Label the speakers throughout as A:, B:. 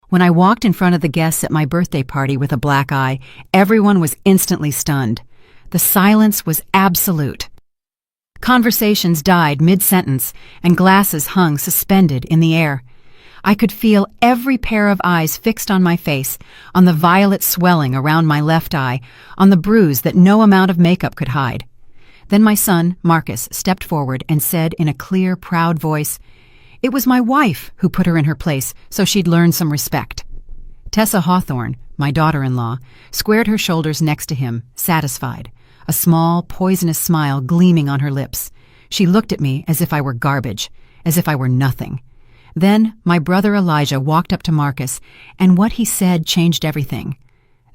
A: When I walked in front of the guests at my birthday party with a black eye, everyone was instantly stunned. The silence was absolute. Conversations died mid-sentence, and glasses hung suspended in the air. I could feel every pair of eyes fixed on my face, on the violet swelling around my left eye, on the bruise that no amount of makeup could hide. Then my son, Marcus, stepped forward and said in a clear, proud voice, "It was my wife who put her in her place so she'd learn some respect." Tessa Hawthorne, my daughter-in-law, squared her shoulders next to him, satisfied, a small, poisonous smile gleaming on her lips. She looked at me as if I were garbage, as if I were nothing. Then my brother Elijah walked up to Marcus, and what he said changed everything.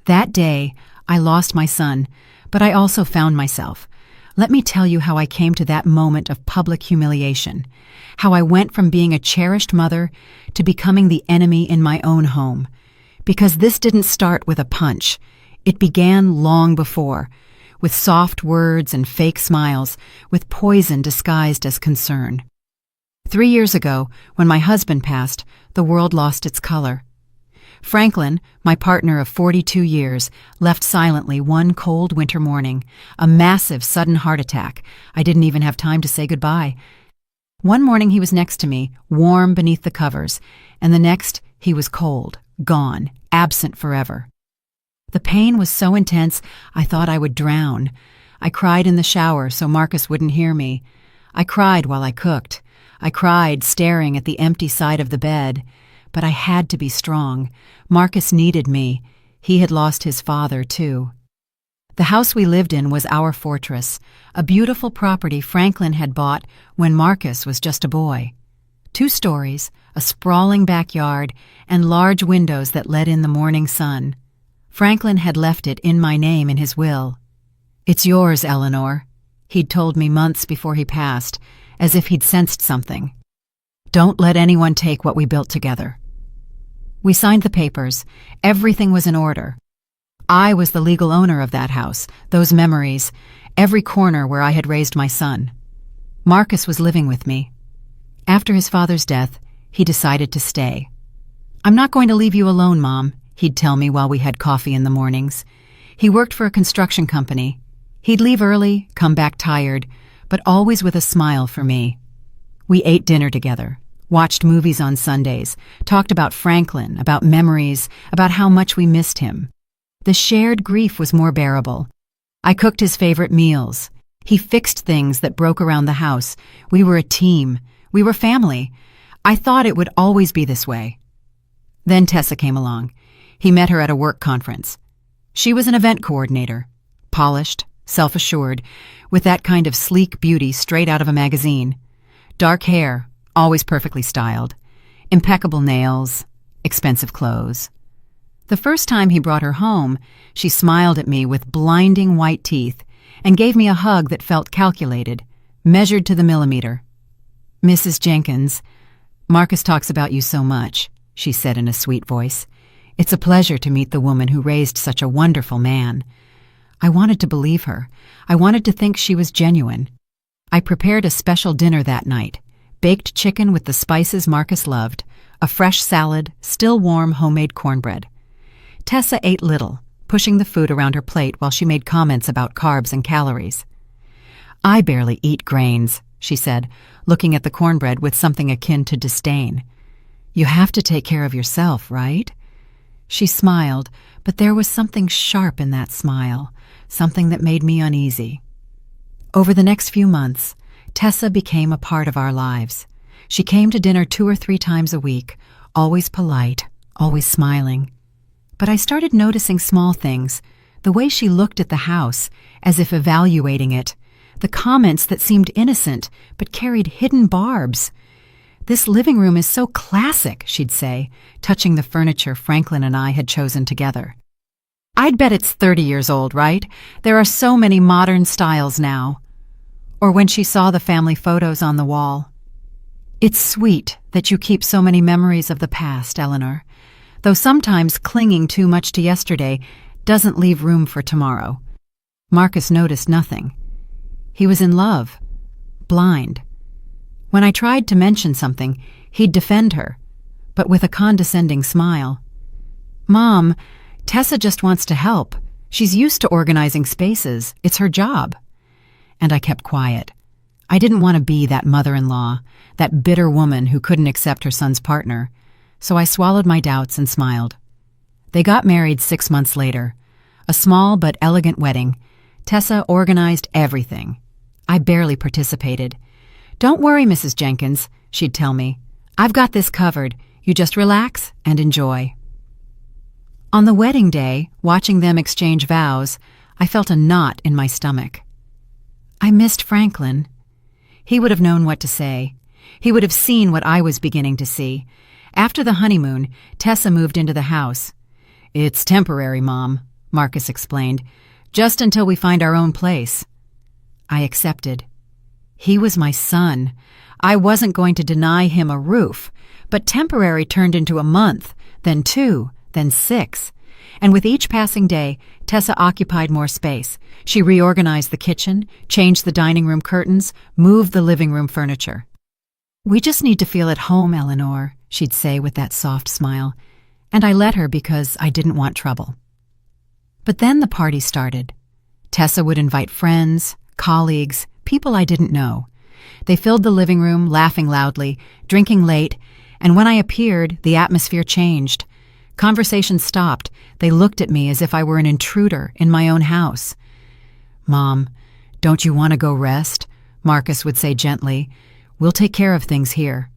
A: That day, I lost my son, but I also found myself. Let me tell you how I came to that moment of public humiliation, how I went from being a cherished mother to becoming the enemy in my own home. Because this didn't start with a punch. It began long before, with soft words and fake smiles, with poison disguised as concern. 3 years ago, when my husband passed, the world lost its color. Franklin, my partner of 42 years, left silently one cold winter morning, a massive sudden heart attack. I didn't even have time to say goodbye. One morning he was next to me, warm beneath the covers, and the next he was cold, gone, absent forever. The pain was so intense I thought I would drown. I cried in the shower so Marcus wouldn't hear me. I cried while I cooked. I cried staring at the empty side of the bed. But I had to be strong. Marcus needed me. He had lost his father, too. The house we lived in was our fortress, a beautiful property Franklin had bought when Marcus was just a boy. 2 stories, a sprawling backyard, and large windows that let in the morning sun. Franklin had left it in my name in his will. "It's yours, Eleanor," he'd told me months before he passed, as if he'd sensed something. "Don't let anyone take what we built together." We signed the papers. Everything was in order. I was the legal owner of that house, those memories, every corner where I had raised my son. Marcus was living with me. After his father's death, he decided to stay. "I'm not going to leave you alone, Mom," he'd tell me while we had coffee in the mornings. He worked for a construction company. He'd leave early, come back tired, but always with a smile for me. We ate dinner together, watched movies on Sundays, talked about Franklin, about memories, about how much we missed him. The shared grief was more bearable. I cooked his favorite meals. He fixed things that broke around the house. We were a team. We were family. I thought it would always be this way. Then Tessa came along. He met her at a work conference. She was an event coordinator, polished, self-assured, with that kind of sleek beauty straight out of a magazine. Dark hair, always perfectly styled, impeccable nails, expensive clothes. The first time he brought her home, she smiled at me with blinding white teeth and gave me a hug that felt calculated, measured to the millimeter. "Mrs. Jenkins, Marcus talks about you so much," she said in a sweet voice. "It's a pleasure to meet the woman who raised such a wonderful man." I wanted to believe her. I wanted to think she was genuine. I prepared a special dinner that night, baked chicken with the spices Marcus loved, a fresh salad, still warm homemade cornbread. Tessa ate little, pushing the food around her plate while she made comments about carbs and calories. "I barely eat grains," she said, looking at the cornbread with something akin to disdain. "You have to take care of yourself, right?" She smiled, but there was something sharp in that smile, something that made me uneasy. Over the next few months, Tessa became a part of our lives. She came to dinner 2 or 3 times a week, always polite, always smiling. But I started noticing small things, the way she looked at the house, as if evaluating it, the comments that seemed innocent but carried hidden barbs. "This living room is so classic," she'd say, touching the furniture Franklin and I had chosen together. "I'd bet it's 30 years old, right? There are so many modern styles now." Or when she saw the family photos on the wall. "It's sweet that you keep so many memories of the past, Eleanor, though sometimes clinging too much to yesterday doesn't leave room for tomorrow." Marcus noticed nothing. He was in love, blind. When I tried to mention something, he'd defend her. but with a condescending smile. "Mom, Tessa just wants to help. She's used to organizing spaces. It's her job." And I kept quiet. I didn't want to be that mother-in-law, that bitter woman who couldn't accept her son's partner, so I swallowed my doubts and smiled. They got married 6 months later. A small but elegant wedding. Tessa organized everything. I barely participated. "Don't worry, Mrs. Jenkins," she'd tell me. "I've got this covered. You just relax and enjoy." On the wedding day, watching them exchange vows, I felt a knot in my stomach. I missed Franklin. He would have known what to say. He would have seen what I was beginning to see. After the honeymoon, Tessa moved into the house. "It's temporary, Mom," Marcus explained, "just until we find our own place." I accepted. He was my son. I wasn't going to deny him a roof, but temporary turned into a month, then 2, then 6. And with each passing day, Tessa occupied more space. She reorganized the kitchen, changed the dining room curtains, moved the living room furniture. "We just need to feel at home, Eleanor," she'd say with that soft smile, and I let her because I didn't want trouble. But then the party started. Tessa would invite friends, colleagues, people I didn't know. They filled the living room, laughing loudly, drinking late, and when I appeared, the atmosphere changed. Conversation stopped. They looked at me as if I were an intruder in my own house. "Mom, don't you want to go rest?" Marcus would say gently. "We'll take care of things here."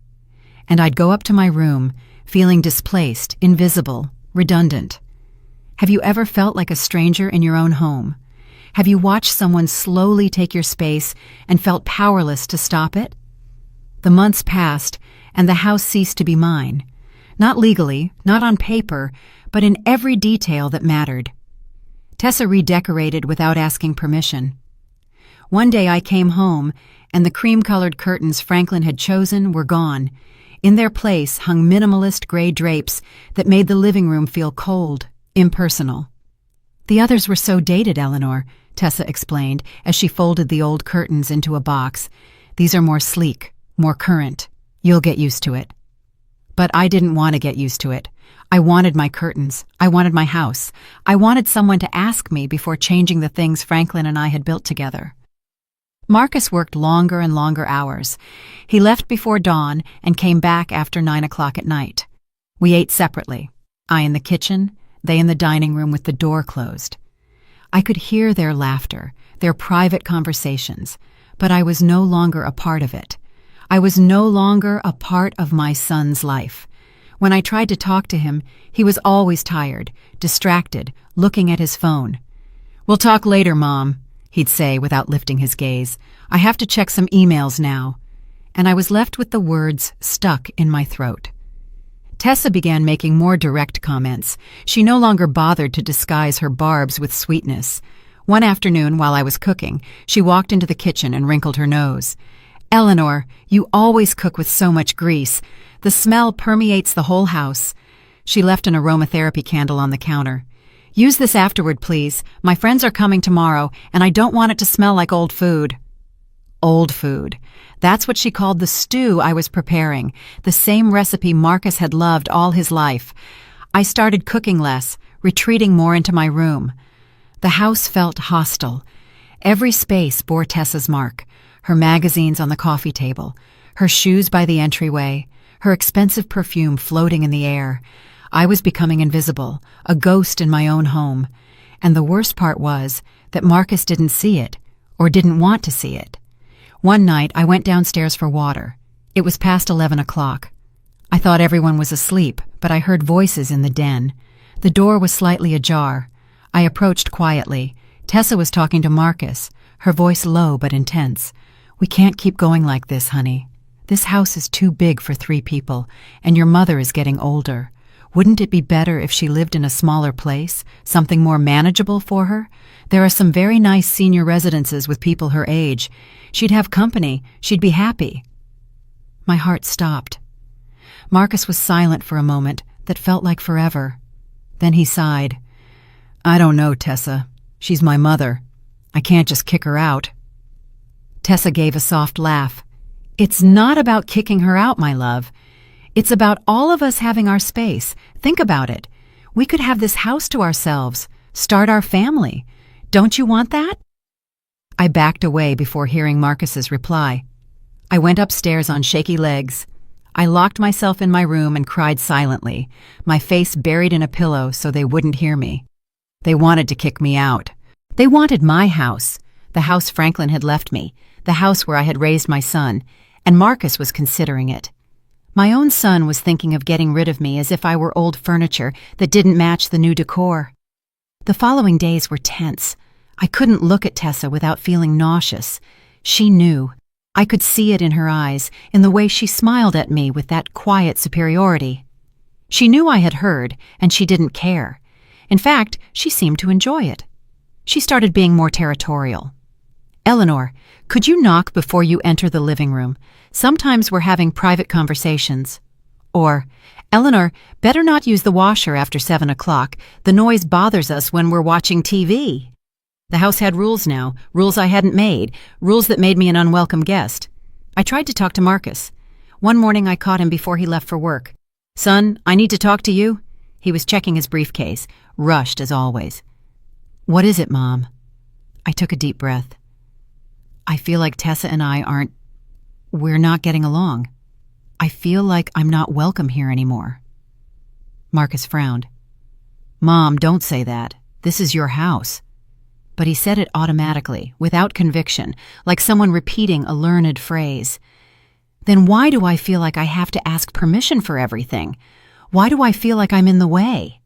A: And I'd go up to my room, feeling displaced, invisible, redundant. Have you ever felt like a stranger in your own home? Have you watched someone slowly take your space and felt powerless to stop it? The months passed, and the house ceased to be mine. Not legally, not on paper, but in every detail that mattered. Tessa redecorated without asking permission. One day I came home, and the cream-colored curtains Franklin had chosen were gone. In their place hung minimalist gray drapes that made the living room feel cold, impersonal. "The others were so dated, Eleanor," Tessa explained as she folded the old curtains into a box. "These are more sleek, more current. You'll get used to it." But I didn't want to get used to it. I wanted my curtains. I wanted my house. I wanted someone to ask me before changing the things Franklin and I had built together. Marcus worked longer and longer hours. He left before dawn and came back after 9 o'clock at night. We ate separately. I in the kitchen, they in the dining room with the door closed. I could hear their laughter, their private conversations, but I was no longer a part of it. I was no longer a part of my son's life. When I tried to talk to him, he was always tired, distracted, looking at his phone. "We'll talk later, Mom," he'd say without lifting his gaze. "I have to check some emails now." And I was left with the words stuck in my throat. Tessa began making more direct comments. She no longer bothered to disguise her barbs with sweetness. One afternoon, while I was cooking, she walked into the kitchen and wrinkled her nose. "Eleanor, you always cook with so much grease. The smell permeates the whole house." She left an aromatherapy candle on the counter. "Use this afterward, please. My friends are coming tomorrow, and I don't want it to smell like old food." Old food. That's what she called the stew I was preparing, the same recipe Marcus had loved all his life. I started cooking less, retreating more into my room. The house felt hostile. Every space bore Tessa's mark. Her magazines on the coffee table, her shoes by the entryway, her expensive perfume floating in the air. I was becoming invisible, a ghost in my own home. And the worst part was that Marcus didn't see it, or didn't want to see it. One night I went downstairs for water. It was past 11 o'clock. I thought everyone was asleep, but I heard voices in the den. The door was slightly ajar. I approached quietly. Tessa was talking to Marcus, her voice low but intense. "We can't keep going like this, honey. This house is too big for 3 people, and your mother is getting older. Wouldn't it be better if she lived in a smaller place, something more manageable for her? There are some very nice senior residences with people her age. She'd have company. She'd be happy." My heart stopped. Marcus was silent for a moment that felt like forever. Then he sighed. "I don't know, Tessa. She's my mother. I can't just kick her out." Tessa gave a soft laugh. "It's not about kicking her out, my love. It's about all of us having our space. Think about it. We could have this house to ourselves, start our family. Don't you want that? I backed away before hearing Marcus's reply. I went upstairs on shaky legs. I locked myself in my room and cried silently, my face buried in a pillow so they wouldn't hear me. They wanted to kick me out. They wanted my house, the house Franklin had left me, the house where I had raised my son, and Marcus was considering it. My own son was thinking of getting rid of me as if I were old furniture that didn't match the new decor. The following days were tense. I couldn't look at Tessa without feeling nauseous. She knew. I could see it in her eyes, in the way she smiled at me with that quiet superiority. She knew I had heard, and she didn't care. In fact, she seemed to enjoy it. She started being more territorial. "Eleanor, could you knock before you enter the living room? Sometimes we're having private conversations." Or, "Eleanor, better not use the washer after 7 o'clock. The noise bothers us when we're watching TV." The house had rules now, rules I hadn't made, rules that made me an unwelcome guest. I tried to talk to Marcus. One morning I caught him before he left for work. "Son, I need to talk to you." He was checking his briefcase, rushed as always. "What is it, Mom?" I took a deep breath. "I feel like Tessa and we're not getting along. I feel like I'm not welcome here anymore." Marcus frowned. "Mom, don't say that. This is your house." But he said it automatically, without conviction, like someone repeating a learned phrase. "Then why do I feel like I have to ask permission for everything? Why do I feel like I'm in the way?"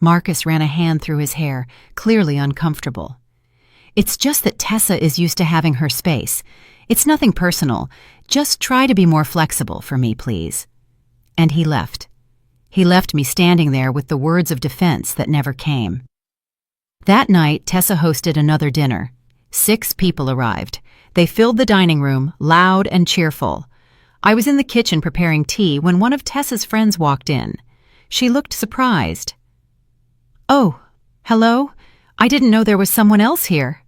A: Marcus ran a hand through his hair, clearly uncomfortable. "It's just that Tessa is used to having her space. It's nothing personal. Just try to be more flexible for me, please." And he left. He left me standing there with the words of defense that never came. That night, Tessa hosted another dinner. 6 people arrived. They filled the dining room, loud and cheerful. I was in the kitchen preparing tea when one of Tessa's friends walked in. She looked surprised. "Oh, hello? I didn't know there was someone else here."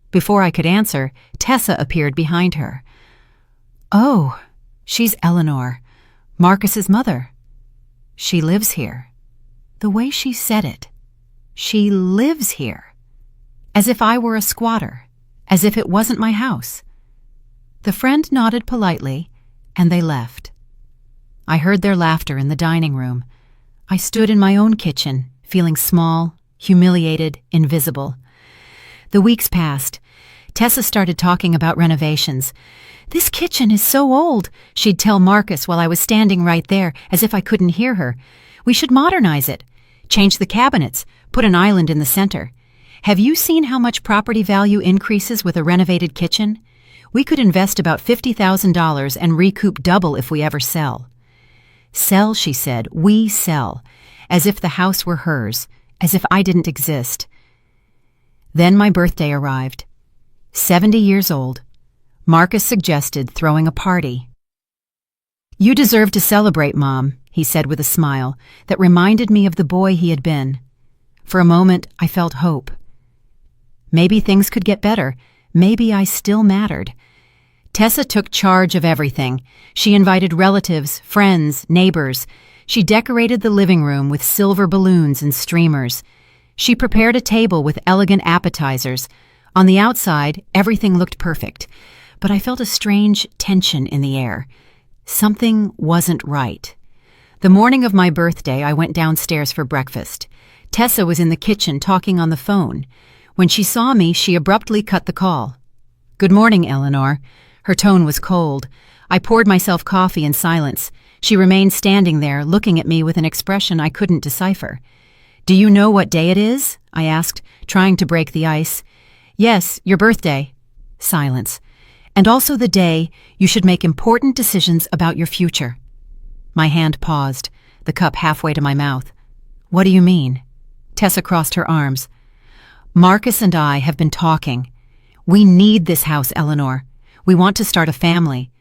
A: Before I could answer, Tessa appeared behind her. "Oh, she's Eleanor, Marcus's mother. She lives here." The way she said it. She lives here. As if I were a squatter, as if it wasn't my house. The friend nodded politely, and they left. I heard their laughter in the dining room. I stood in my own kitchen, feeling small, humiliated, invisible. The weeks passed. Tessa started talking about renovations. "This kitchen is so old," she'd tell Marcus while I was standing right there, as if I couldn't hear her. "We should modernize it. Change the cabinets, put an island in the center. Have you seen how much property value increases with a renovated kitchen? We could invest about $50,000 and recoup double if we ever sell." "Sell," she said, "we sell," as if the house were hers, as if I didn't exist. Then my birthday arrived. 70 years old. Marcus suggested throwing a party. "You deserve to celebrate, Mom," he said with a smile that reminded me of the boy he had been. For a moment, I felt hope. Maybe things could get better. Maybe I still mattered. Tessa took charge of everything. She invited relatives, friends, neighbors. She decorated the living room with silver balloons and streamers. She prepared a table with elegant appetizers. On the outside, everything looked perfect, but I felt a strange tension in the air. Something wasn't right. The morning of my birthday, I went downstairs for breakfast. Tessa was in the kitchen talking on the phone. When she saw me, she abruptly cut the call. "Good morning, Eleanor." Her tone was cold. I poured myself coffee in silence. She remained standing there, looking at me with an expression I couldn't decipher. "Do you know what day it is?" I asked, trying to break the ice. "Yes, your birthday." Silence. "And also the day you should make important decisions about your future." My hand paused, the cup halfway to my mouth. "What do you mean?" Tessa crossed her arms. "Marcus and I have been talking. We need this house, Eleanor. We want to start a family.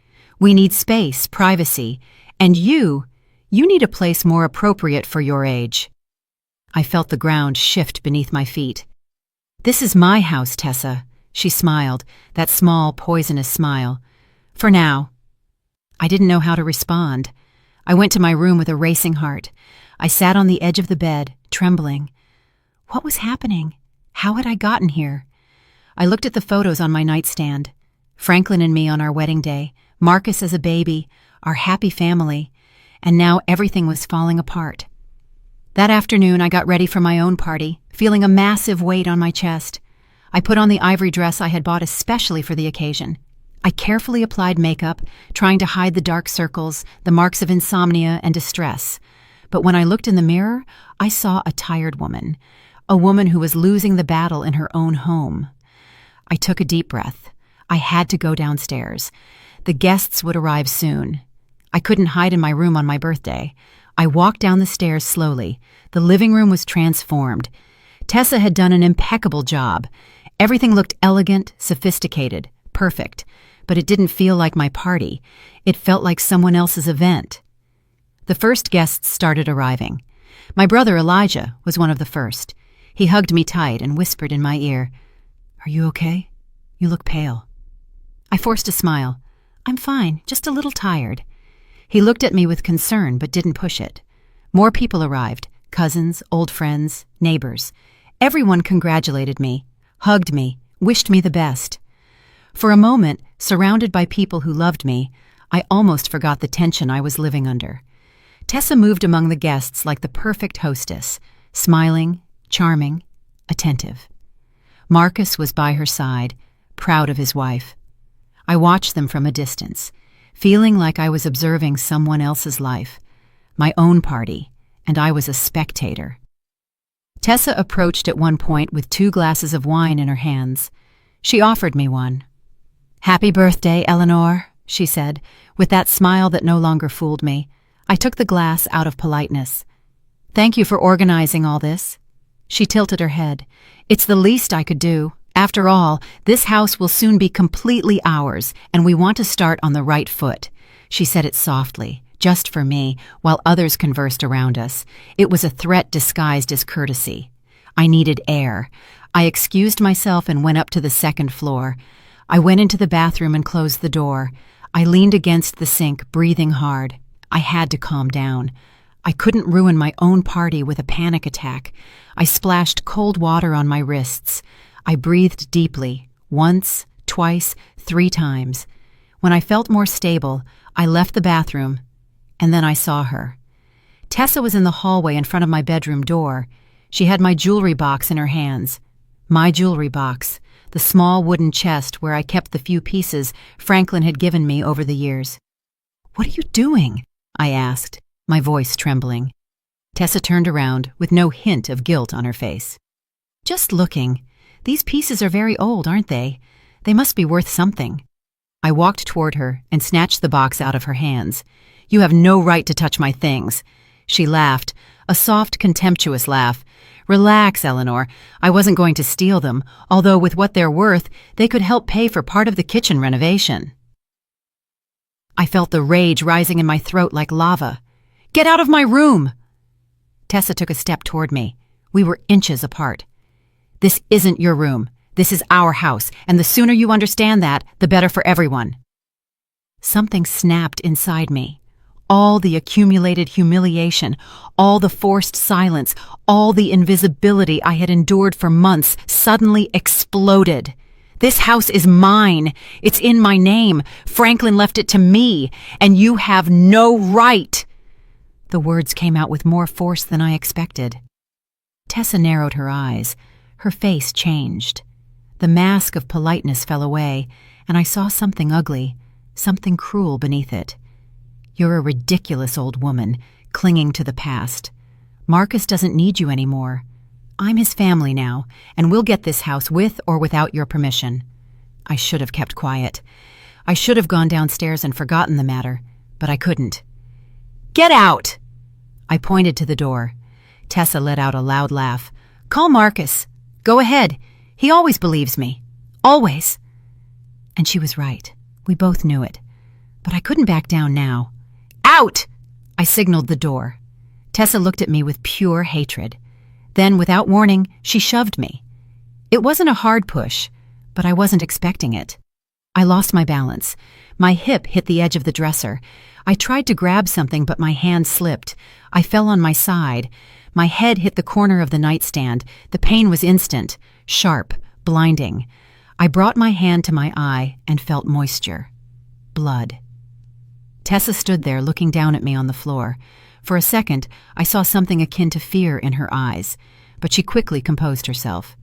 A: We need space, privacy. And you need a place more appropriate for your age." I felt the ground shift beneath my feet. "This is my house, Tessa." She smiled, that small, poisonous smile. "For now." I didn't know how to respond. I went to my room with a racing heart. I sat on the edge of the bed, trembling. What was happening? How had I gotten here? I looked at the photos on my nightstand. Franklin and me on our wedding day, Marcus as a baby, our happy family, and now everything was falling apart. That afternoon, I got ready for my own party, feeling a massive weight on my chest. I put on the ivory dress I had bought especially for the occasion. I carefully applied makeup, trying to hide the dark circles, the marks of insomnia and distress. But when I looked in the mirror, I saw a tired woman, a woman who was losing the battle in her own home. I took a deep breath. I had to go downstairs. The guests would arrive soon. I couldn't hide in my room on my birthday. I walked down the stairs slowly. The living room was transformed. Tessa had done an impeccable job. Everything looked elegant, sophisticated, perfect. But it didn't feel like my party. It felt like someone else's event. The first guests started arriving. My brother Elijah was one of the first. He hugged me tight and whispered in my ear, "Are you okay? You look pale." I forced a smile. "I'm fine, just a little tired." He looked at me with concern but didn't push it. More people arrived, cousins, old friends, neighbors. Everyone congratulated me, hugged me, wished me the best. For a moment, surrounded by people who loved me, I almost forgot the tension I was living under. Tessa moved among the guests like the perfect hostess, smiling, charming, attentive. Marcus was by her side, proud of his wife. I watched them from a distance, feeling like I was observing someone else's life, my own party, and I was a spectator. Tessa approached at one point with 2 glasses of wine in her hands. She offered me one. "Happy birthday, Eleanor," she said, with that smile that no longer fooled me. I took the glass out of politeness. "Thank you for organizing all this." She tilted her head. "It's the least I could do. After all, this house will soon be completely ours, and we want to start on the right foot." She said it softly, just for me, while others conversed around us. It was a threat disguised as courtesy. I needed air. I excused myself and went up to the 2nd floor. I went into the bathroom and closed the door. I leaned against the sink, breathing hard. I had to calm down. I couldn't ruin my own party with a panic attack. I splashed cold water on my wrists. I breathed deeply, once, twice, 3 times. When I felt more stable, I left the bathroom, and then I saw her. Tessa was in the hallway in front of my bedroom door. She had my jewelry box in her hands. My jewelry box, the small wooden chest where I kept the few pieces Franklin had given me over the years. "What are you doing?" I asked, my voice trembling. Tessa turned around with no hint of guilt on her face. "Just looking. These pieces are very old, aren't they? They must be worth something." I walked toward her and snatched the box out of her hands. "You have no right to touch my things." She laughed, a soft, contemptuous laugh. "Relax, Eleanor. I wasn't going to steal them, although with what they're worth, they could help pay for part of the kitchen renovation." I felt the rage rising in my throat like lava. "Get out of my room!" Tessa took a step toward me. We were inches apart. "This isn't your room. This is our house, and the sooner you understand that, the better for everyone." Something snapped inside me. All the accumulated humiliation, all the forced silence, all the invisibility I had endured for months suddenly exploded. "This house is mine. It's in my name. Franklin left it to me, and you have no right." The words came out with more force than I expected. Tessa narrowed her eyes. Her face changed. The mask of politeness fell away, and I saw something ugly, something cruel beneath it. "You're a ridiculous old woman, clinging to the past. Marcus doesn't need you anymore. I'm his family now, and we'll get this house with or without your permission." I should have kept quiet. I should have gone downstairs and forgotten the matter, but I couldn't. "Get out!" I pointed to the door. Tessa let out a loud laugh. "Call Marcus. Go ahead. He always believes me. Always." And she was right. We both knew it. But I couldn't back down now. "Out!" I signaled the door. Tessa looked at me with pure hatred. Then, without warning, she shoved me. It wasn't a hard push, but I wasn't expecting it. I lost my balance. My hip hit the edge of the dresser. I tried to grab something, but my hand slipped. I fell on my side. My head hit the corner of the nightstand. The pain was instant, sharp, blinding. I brought my hand to my eye and felt moisture. Blood. Tessa stood there looking down at me on the floor. For a second, I saw something akin to fear in her eyes, but she quickly composed herself.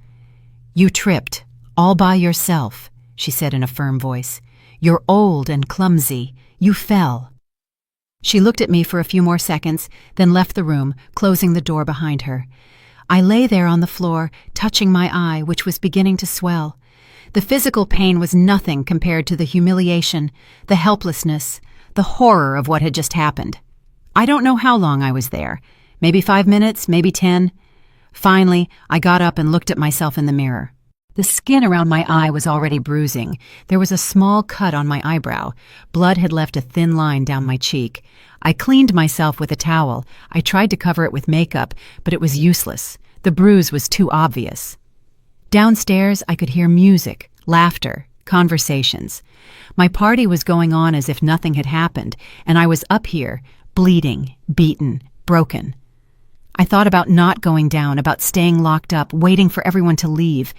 A: "You tripped, all by yourself," she said in a firm voice. "You're old and clumsy. You fell." She looked at me for a few more seconds, then left the room, closing the door behind her. I lay there on the floor, touching my eye, which was beginning to swell. The physical pain was nothing compared to the humiliation, the helplessness, the horror of what had just happened. I don't know how long I was there. Maybe 5 minutes, maybe 10. Finally, I got up and looked at myself in the mirror. The skin around my eye was already bruising. There was a small cut on my eyebrow. Blood had left a thin line down my cheek. I cleaned myself with a towel. I tried to cover it with makeup, but it was useless. The bruise was too obvious. Downstairs, I could hear music, laughter, conversations. My party was going on as if nothing had happened, and I was up here, bleeding, beaten, broken. I thought about not going down, about staying locked up, waiting for everyone to leave.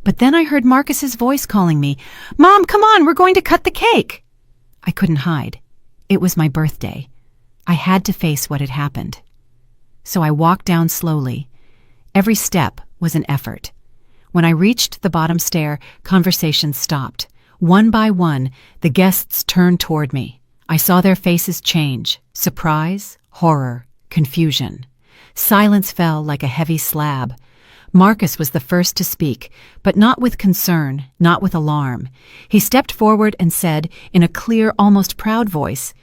A: But then I heard Marcus's voice calling me, "Mom, come on, we're going to cut the cake." I couldn't hide. It was my birthday. I had to face what had happened. So I walked down slowly. Every step was an effort. When I reached the bottom stair, conversations stopped. One by one, the guests turned toward me. I saw their faces change. Surprise, horror, confusion. Silence fell like a heavy slab. Marcus was the first to speak, but not with concern, not with alarm. He stepped forward and said, in a clear, almost proud voice,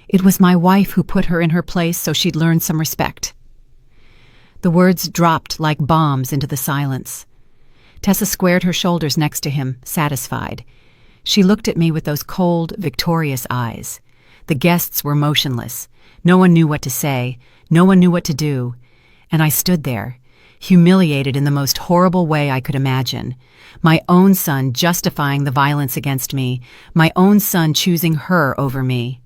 A: "It was my wife who put her in her place so she'd learn some respect." The words dropped like bombs into the silence. Tessa squared her shoulders next to him, satisfied. She looked at me with those cold, victorious eyes. The guests were motionless. No one knew what to say. No one knew what to do. And I stood there, humiliated in the most horrible way I could imagine. My own son justifying the violence against me. My own son choosing her over me.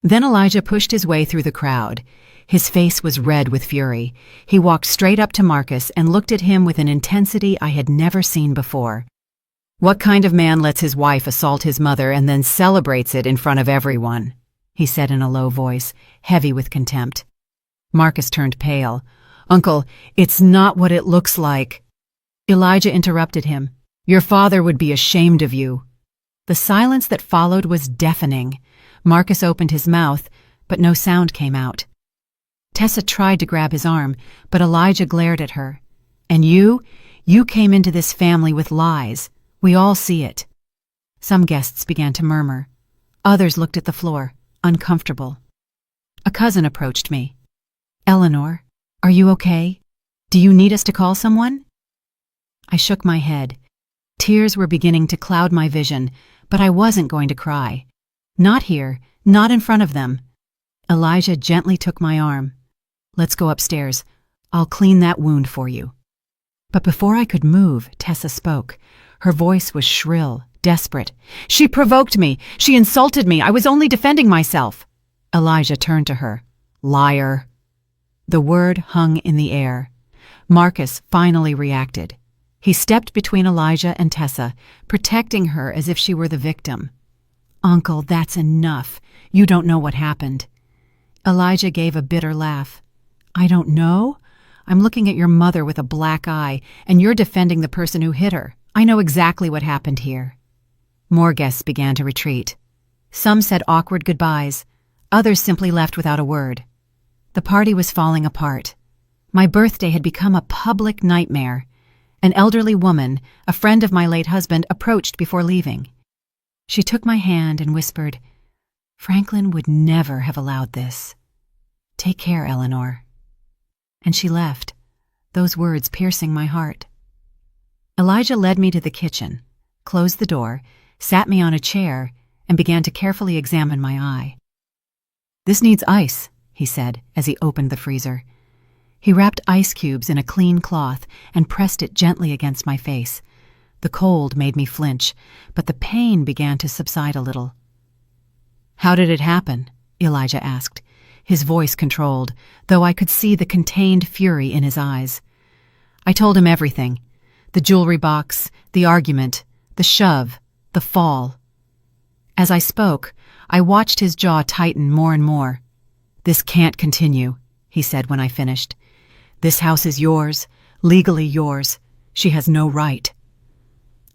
A: Then Elijah pushed his way through the crowd. His face was red with fury. He walked straight up to Marcus and looked at him with an intensity I had never seen before. "What kind of man lets his wife assault his mother and then celebrates it in front of everyone?" he said in a low voice, heavy with contempt. Marcus turned pale. "Uncle, it's not what it looks like." Elijah interrupted him. "Your father would be ashamed of you." The silence that followed was deafening. Marcus opened his mouth, but no sound came out. Tessa tried to grab his arm, but Elijah glared at her. "And you came into this family with lies. We all see it." Some guests began to murmur. Others looked at the floor, uncomfortable. A cousin approached me. "Eleanor, are you okay? Do you need us to call someone?" I shook my head. Tears were beginning to cloud my vision, but I wasn't going to cry. Not here, not in front of them. Elijah gently took my arm. "Let's go upstairs. I'll clean that wound for you." But before I could move, Tessa spoke. Her voice was shrill, desperate. "She provoked me. She insulted me. I was only defending myself." Elijah turned to her. "Liar." The word hung in the air. Marcus finally reacted. He stepped between Elijah and Tessa, protecting her as if she were the victim. "Uncle, that's enough. You don't know what happened." Elijah gave a bitter laugh. "I don't know? I'm looking at your mother with a black eye, and you're defending the person who hit her. I know exactly what happened here." More guests began to retreat. Some said awkward goodbyes. Others simply left without a word. The party was falling apart. My birthday had become a public nightmare. An elderly woman, a friend of my late husband, approached before leaving. She took my hand and whispered, "Franklin would never have allowed this. Take care, Eleanor." And she left, those words piercing my heart. Elijah led me to the kitchen, closed the door, sat me on a chair, and began to carefully examine my eye. "This needs ice," he said as he opened the freezer. He wrapped ice cubes in a clean cloth and pressed it gently against my face. The cold made me flinch, but the pain began to subside a little. "How did it happen?" Elijah asked, his voice controlled, though I could see the contained fury in his eyes. I told him everything: the jewelry box, the argument, the shove, the fall. As I spoke, I watched his jaw tighten more and more. "This can't continue," he said when I finished. "This house is yours, legally yours. She has no right."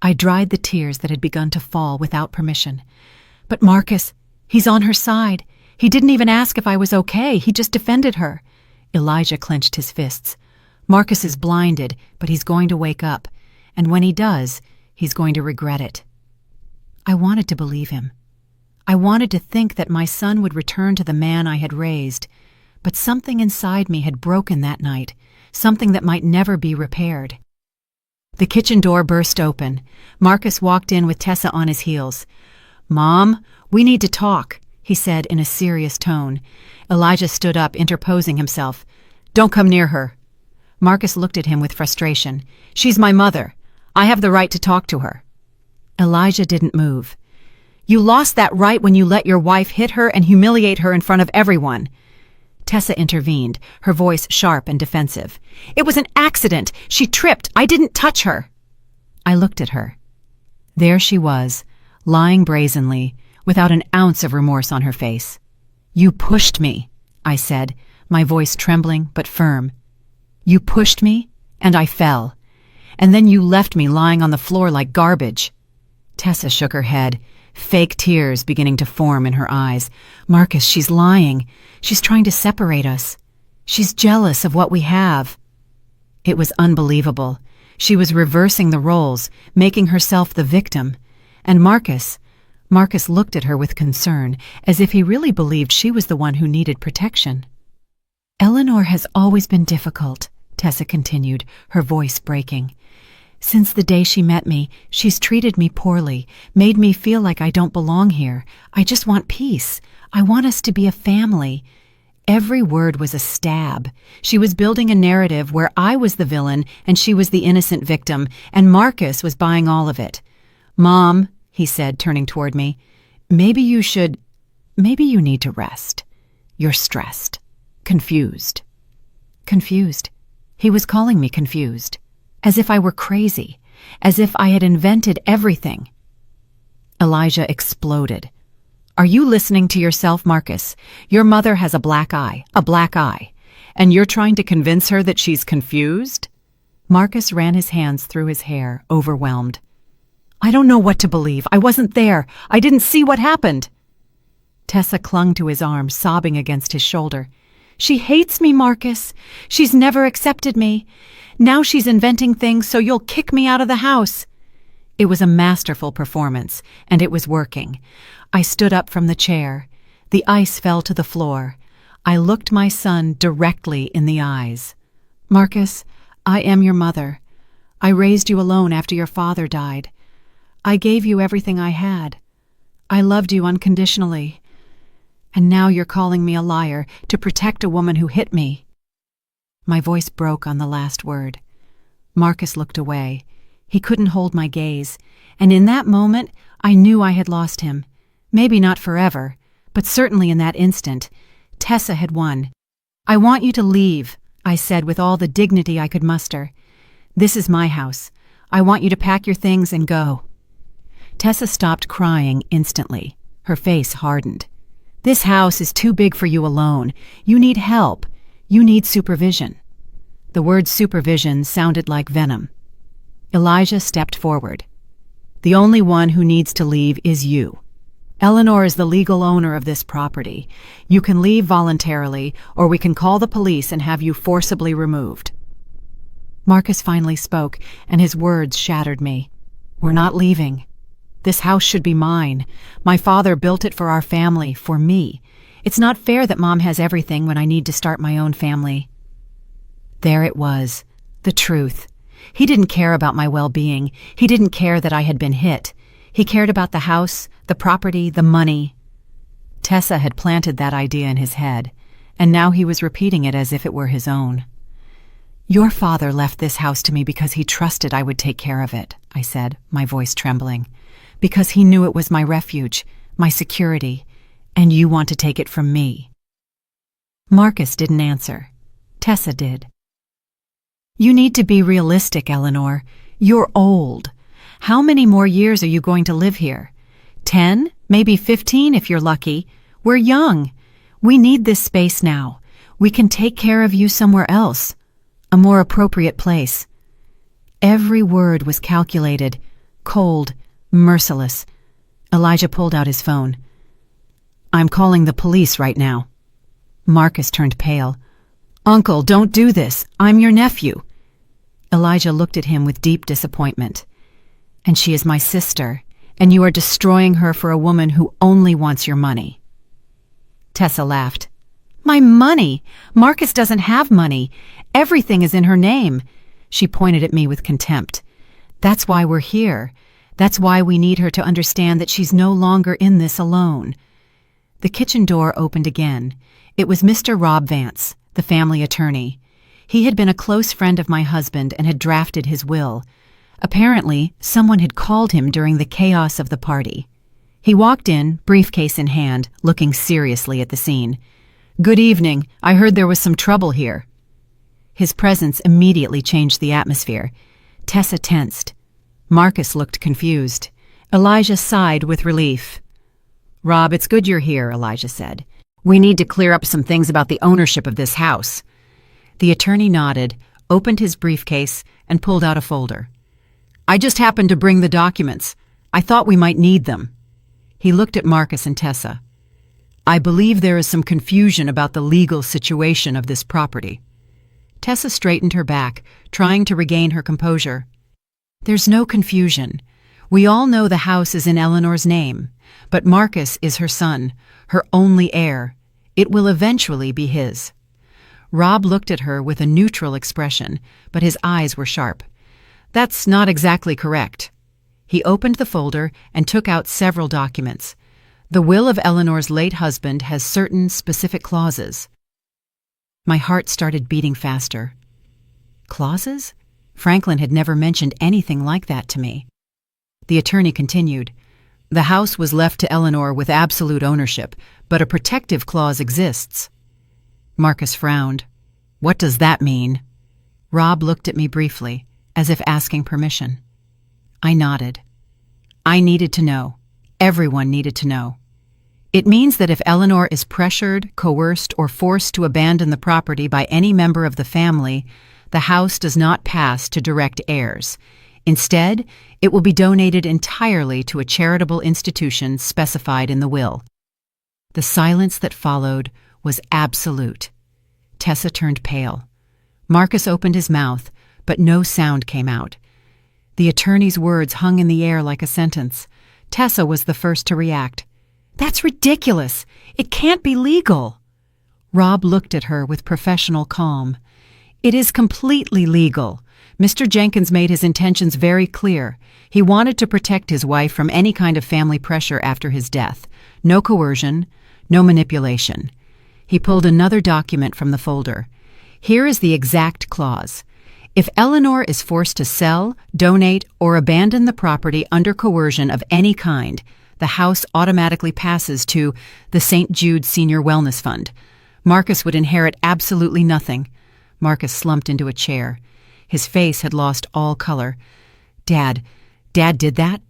A: I dried the tears that had begun to fall without permission. "But Marcus, he's on her side. He didn't even ask if I was okay. He just defended her." Elijah clenched his fists. "Marcus is blinded, but he's going to wake up. And when he does, he's going to regret it." I wanted to believe him. I wanted to think that my son would return to the man I had raised. But something inside me had broken that night, something that might never be repaired. The kitchen door burst open. Marcus walked in with Tessa on his heels. "Mom, we need to talk," he said in a serious tone. Elijah stood up, interposing himself. "Don't come near her." Marcus looked at him with frustration. "She's my mother. I have the right to talk to her." Elijah didn't move. "You lost that right when you let your wife hit her and humiliate her in front of everyone." Tessa intervened, her voice sharp and defensive. "It was an accident. She tripped. I didn't touch her." I looked at her. There she was, lying brazenly, without an ounce of remorse on her face. "You pushed me," I said, my voice trembling but firm. "You pushed me, and I fell. And then you left me lying on the floor like garbage." Tessa shook her head, fake tears beginning to form in her eyes. "Marcus, she's lying. She's trying to separate us. She's jealous of what we have." It was unbelievable. She was reversing the roles, making herself the victim. And Marcus looked at her with concern, as if he really believed she was the one who needed protection. "Eleanor has always been difficult," Tessa continued, her voice breaking. "Since the day she met me, she's treated me poorly, made me feel like I don't belong here. I just want peace. I want us to be a family." Every word was a stab. She was building a narrative where I was the villain and she was the innocent victim, and Marcus was buying all of it. "Mom," he said, turning toward me, maybe you need to rest. You're stressed. Confused." Confused. He was calling me confused. As if I were crazy, as if I had invented everything. Elijah exploded. "Are you listening to yourself, Marcus? Your mother has a black eye, and you're trying to convince her that she's confused?" Marcus ran his hands through his hair, overwhelmed. "I don't know what to believe. I wasn't there. I didn't see what happened." Tessa clung to his arm, sobbing against his shoulder. "She hates me, Marcus. She's never accepted me. Now she's inventing things so you'll kick me out of the house." It was a masterful performance, and it was working. I stood up from the chair. The ice fell to the floor. I looked my son directly in the eyes. "Marcus, I am your mother. I raised you alone after your father died. I gave you everything I had. I loved you unconditionally. And now you're calling me a liar to protect a woman who hit me." My voice broke on the last word. Marcus looked away. He couldn't hold my gaze, and in that moment I knew I had lost him. Maybe not forever, but certainly in that instant. Tessa had won. "I want you to leave," I said with all the dignity I could muster. "This is my house. I want you to pack your things and go." Tessa stopped crying instantly. Her face hardened. "This house is too big for you alone. You need help. You need supervision." The word supervision sounded like venom. Elijah stepped forward. "The only one who needs to leave is you. Eleanor is the legal owner of this property. You can leave voluntarily, or we can call the police and have you forcibly removed." Marcus finally spoke, and his words shattered me. "We're not leaving. This house should be mine. My father built it for our family, for me. It's not fair that Mom has everything when I need to start my own family." There it was, the truth. He didn't care about my well-being. He didn't care that I had been hit. He cared about the house, the property, the money. Tessa had planted that idea in his head, and now he was repeating it as if it were his own. "Your father left this house to me because he trusted I would take care of it," I said, my voice trembling. "Because he knew it was my refuge, my security, and you want to take it from me." Marcus didn't answer. Tessa did. "You need to be realistic, Eleanor. You're old. How many more years are you going to live here? 10, maybe 15 if you're lucky. We're young. We need this space now. We can take care of you somewhere else. A more appropriate place." Every word was calculated, cold, merciless. Elijah pulled out his phone. "I'm calling the police right now." Marcus turned pale. "Uncle, don't do this. I'm your nephew." Elijah looked at him with deep disappointment. "And she is my sister, and you are destroying her for a woman who only wants your money." Tessa laughed. "My money? Marcus doesn't have money. Everything is in her name." She pointed at me with contempt. "That's why we're here. That's why we need her to understand that she's no longer in this alone." The kitchen door opened again. It was Mr. Rob Vance, the family attorney. He had been a close friend of my husband and had drafted his will. Apparently, someone had called him during the chaos of the party. He walked in, briefcase in hand, looking seriously at the scene. "Good evening. I heard there was some trouble here." His presence immediately changed the atmosphere. Tessa tensed. Marcus looked confused. Elijah sighed with relief. "Rob, it's good you're here," Elijah said. "We need to clear up some things about the ownership of this house." The attorney nodded, opened his briefcase, and pulled out a folder. "I just happened to bring the documents. I thought we might need them." He looked at Marcus and Tessa. "I believe there is some confusion about the legal situation of this property." Tessa straightened her back, trying to regain her composure. "There's no confusion. We all know the house is in Eleanor's name, but Marcus is her son, her only heir. It will eventually be his." Rob looked at her with a neutral expression, but his eyes were sharp. "That's not exactly correct." He opened the folder and took out several documents. "The will of Eleanor's late husband has certain specific clauses." My heart started beating faster. Clauses? Franklin had never mentioned anything like that to me. The attorney continued. "The house was left to Eleanor with absolute ownership, but a protective clause exists." Marcus frowned. "What does that mean?" Rob looked at me briefly, as if asking permission. I nodded. I needed to know. Everyone needed to know. "It means that if Eleanor is pressured, coerced, or forced to abandon the property by any member of the family, the house does not pass to direct heirs. Instead, it will be donated entirely to a charitable institution specified in the will." The silence that followed was absolute. Tessa turned pale. Marcus opened his mouth, but no sound came out. The attorney's words hung in the air like a sentence. Tessa was the first to react. "That's ridiculous! It can't be legal!" Rob looked at her with professional calm. "It is completely legal. Mr. Jenkins made his intentions very clear. He wanted to protect his wife from any kind of family pressure after his death. No coercion, no manipulation." He pulled another document from the folder. "Here is the exact clause. If Eleanor is forced to sell, donate, or abandon the property under coercion of any kind, the house automatically passes to the St. Jude Senior Wellness Fund. Marcus would inherit absolutely nothing." Marcus slumped into a chair. His face had lost all color. Dad did that?"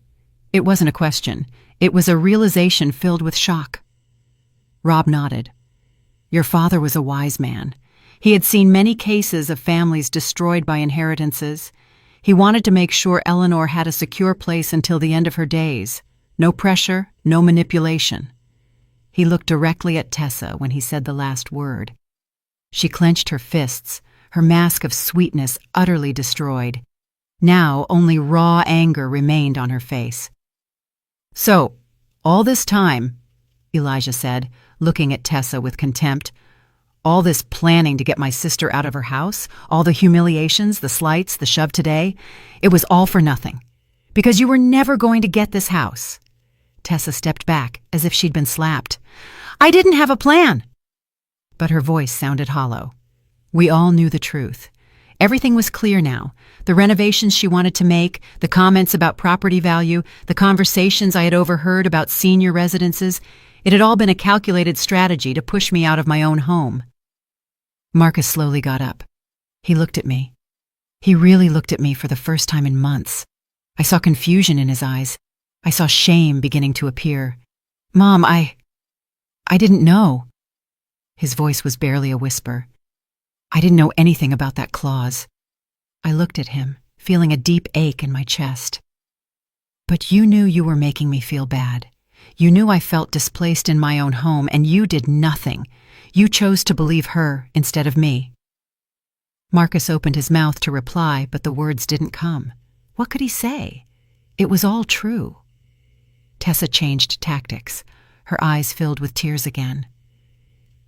A: It wasn't a question. It was a realization filled with shock. Rob nodded. "Your father was a wise man. He had seen many cases of families destroyed by inheritances. He wanted to make sure Eleanor had a secure place until the end of her days. No pressure, no manipulation." He looked directly at Tessa when he said the last word. She clenched her fists, her mask of sweetness utterly destroyed. Now only raw anger remained on her face. "So, all this time," Elijah said, looking at Tessa with contempt, "all this planning to get my sister out of her house, all the humiliations, the slights, the shove today, it was all for nothing. Because you were never going to get this house." Tessa stepped back as if she'd been slapped. "I didn't have a plan." But her voice sounded hollow. We all knew the truth. Everything was clear now. The renovations she wanted to make, the comments about property value, the conversations I had overheard about senior residences, it had all been a calculated strategy to push me out of my own home. Marcus slowly got up. He looked at me. He really looked at me for the first time in months. I saw confusion in his eyes. I saw shame beginning to appear. "Mom, I didn't know." His voice was barely a whisper. "I didn't know anything about that clause." I looked at him, feeling a deep ache in my chest. "But you knew you were making me feel bad. You knew I felt displaced in my own home, and you did nothing. You chose to believe her instead of me." Marcus opened his mouth to reply, but the words didn't come. What could he say? It was all true. Tessa changed tactics. Her eyes filled with tears again.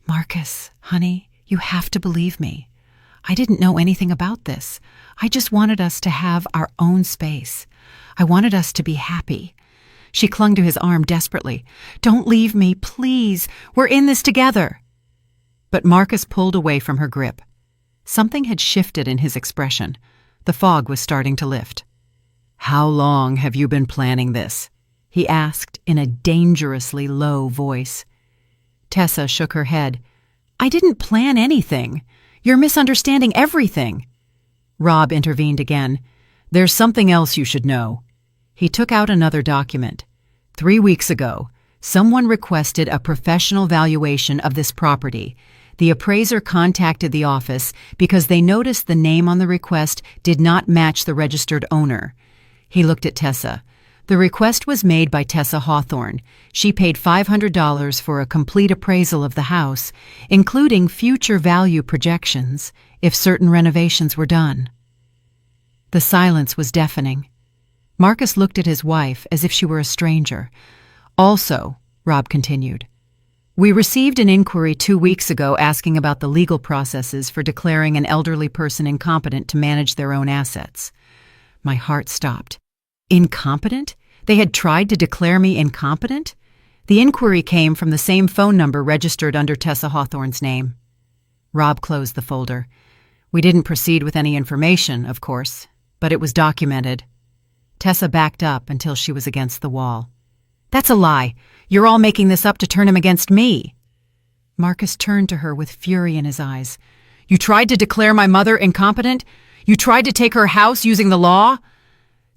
A: "Marcus, honey, you have to believe me. I didn't know anything about this. I just wanted us to have our own space. I wanted us to be happy." She clung to his arm desperately. "Don't leave me, please. We're in this together." But Marcus pulled away from her grip. Something had shifted in his expression. The fog was starting to lift. "How long have you been planning this?" he asked in a dangerously low voice. Tessa shook her head. "I didn't plan anything. You're misunderstanding everything." Rob intervened again. "There's something else you should know." He took out another document. 3 weeks ago, someone requested a professional valuation of this property. The appraiser contacted the office because they noticed the name on the request did not match the registered owner. He looked at Tessa. The request was made by Tessa Hawthorne. She paid $500 for a complete appraisal of the house, including future value projections, if certain renovations were done. The silence was deafening. Marcus looked at his wife as if she were a stranger. "Also," Rob continued, "we received an inquiry 2 weeks ago asking about the legal processes for declaring an elderly person incompetent to manage their own assets." My heart stopped. Incompetent? They had tried to declare me incompetent? The inquiry came from the same phone number registered under Tessa Hawthorne's name. Rob closed the folder. "We didn't proceed with any information, of course, but it was documented." Tessa backed up until she was against the wall. "That's a lie. You're all making this up to turn him against me." Marcus turned to her with fury in his eyes. "You tried to declare my mother incompetent? You tried to take her house using the law?"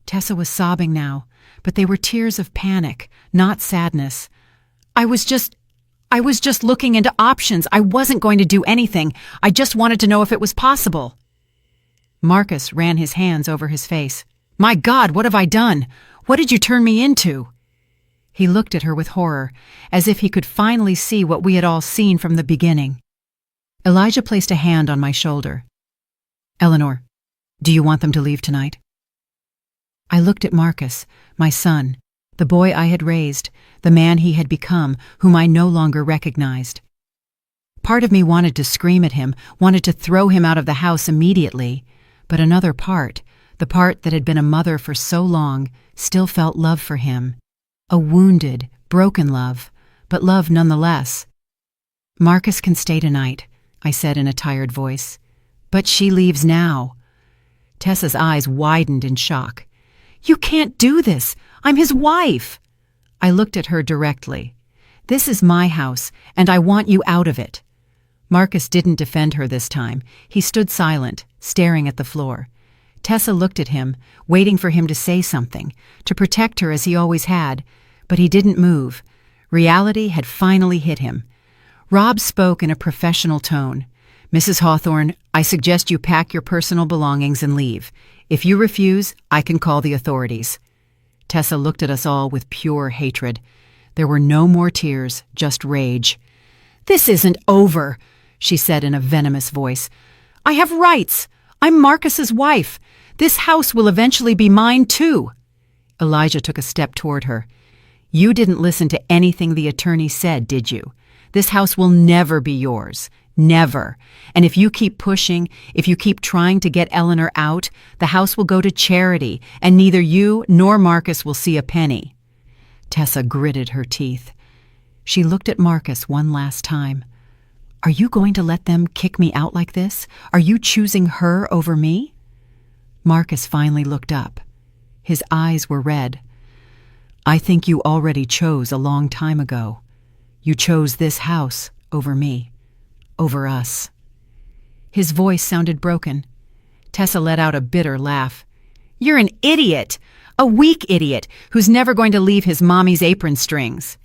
A: Tessa was sobbing now, but they were tears of panic, not sadness. I was just looking into options. I wasn't going to do anything. I just wanted to know if it was possible." Marcus ran his hands over his face. "My God, what have I done? What did you turn me into?" He looked at her with horror, as if he could finally see what we had all seen from the beginning. Elijah placed a hand on my shoulder. "Eleanor, do you want them to leave tonight?" I looked at Marcus, my son, the boy I had raised, the man he had become, whom I no longer recognized. Part of me wanted to scream at him, wanted to throw him out of the house immediately, but another part, the part that had been a mother for so long, still felt love for him. A wounded, broken love, but love nonetheless. "Marcus can stay tonight," I said in a tired voice. "But she leaves now." Tessa's eyes widened in shock. "You can't do this. I'm his wife." I looked at her directly. "This is my house, and I want you out of it." Marcus didn't defend her this time. He stood silent, staring at the floor. Tessa looked at him, waiting for him to say something, to protect her as he always had, but he didn't move. Reality had finally hit him. Rob spoke in a professional tone. "Mrs. Hawthorne, I suggest you pack your personal belongings and leave. If you refuse, I can call the authorities." Tessa looked at us all with pure hatred. There were no more tears, just rage. "This isn't over," she said in a venomous voice. "I have rights. I'm Marcus's wife. This house will eventually be mine too." Elijah took a step toward her. "You didn't listen to anything the attorney said, did you? This house will never be yours. Never. And if you keep pushing, if you keep trying to get Eleanor out, the house will go to charity, and neither you nor Marcus will see a penny." Tessa gritted her teeth. She looked at Marcus one last time. Are you going to let them kick me out like this? Are you choosing her over me? Marcus finally looked up. His eyes were red. I think you already chose a long time ago. You chose this house over me, over us. His voice sounded broken. Tessa let out a bitter laugh. You're an idiot, a weak idiot who's never going to leave his mommy's apron strings.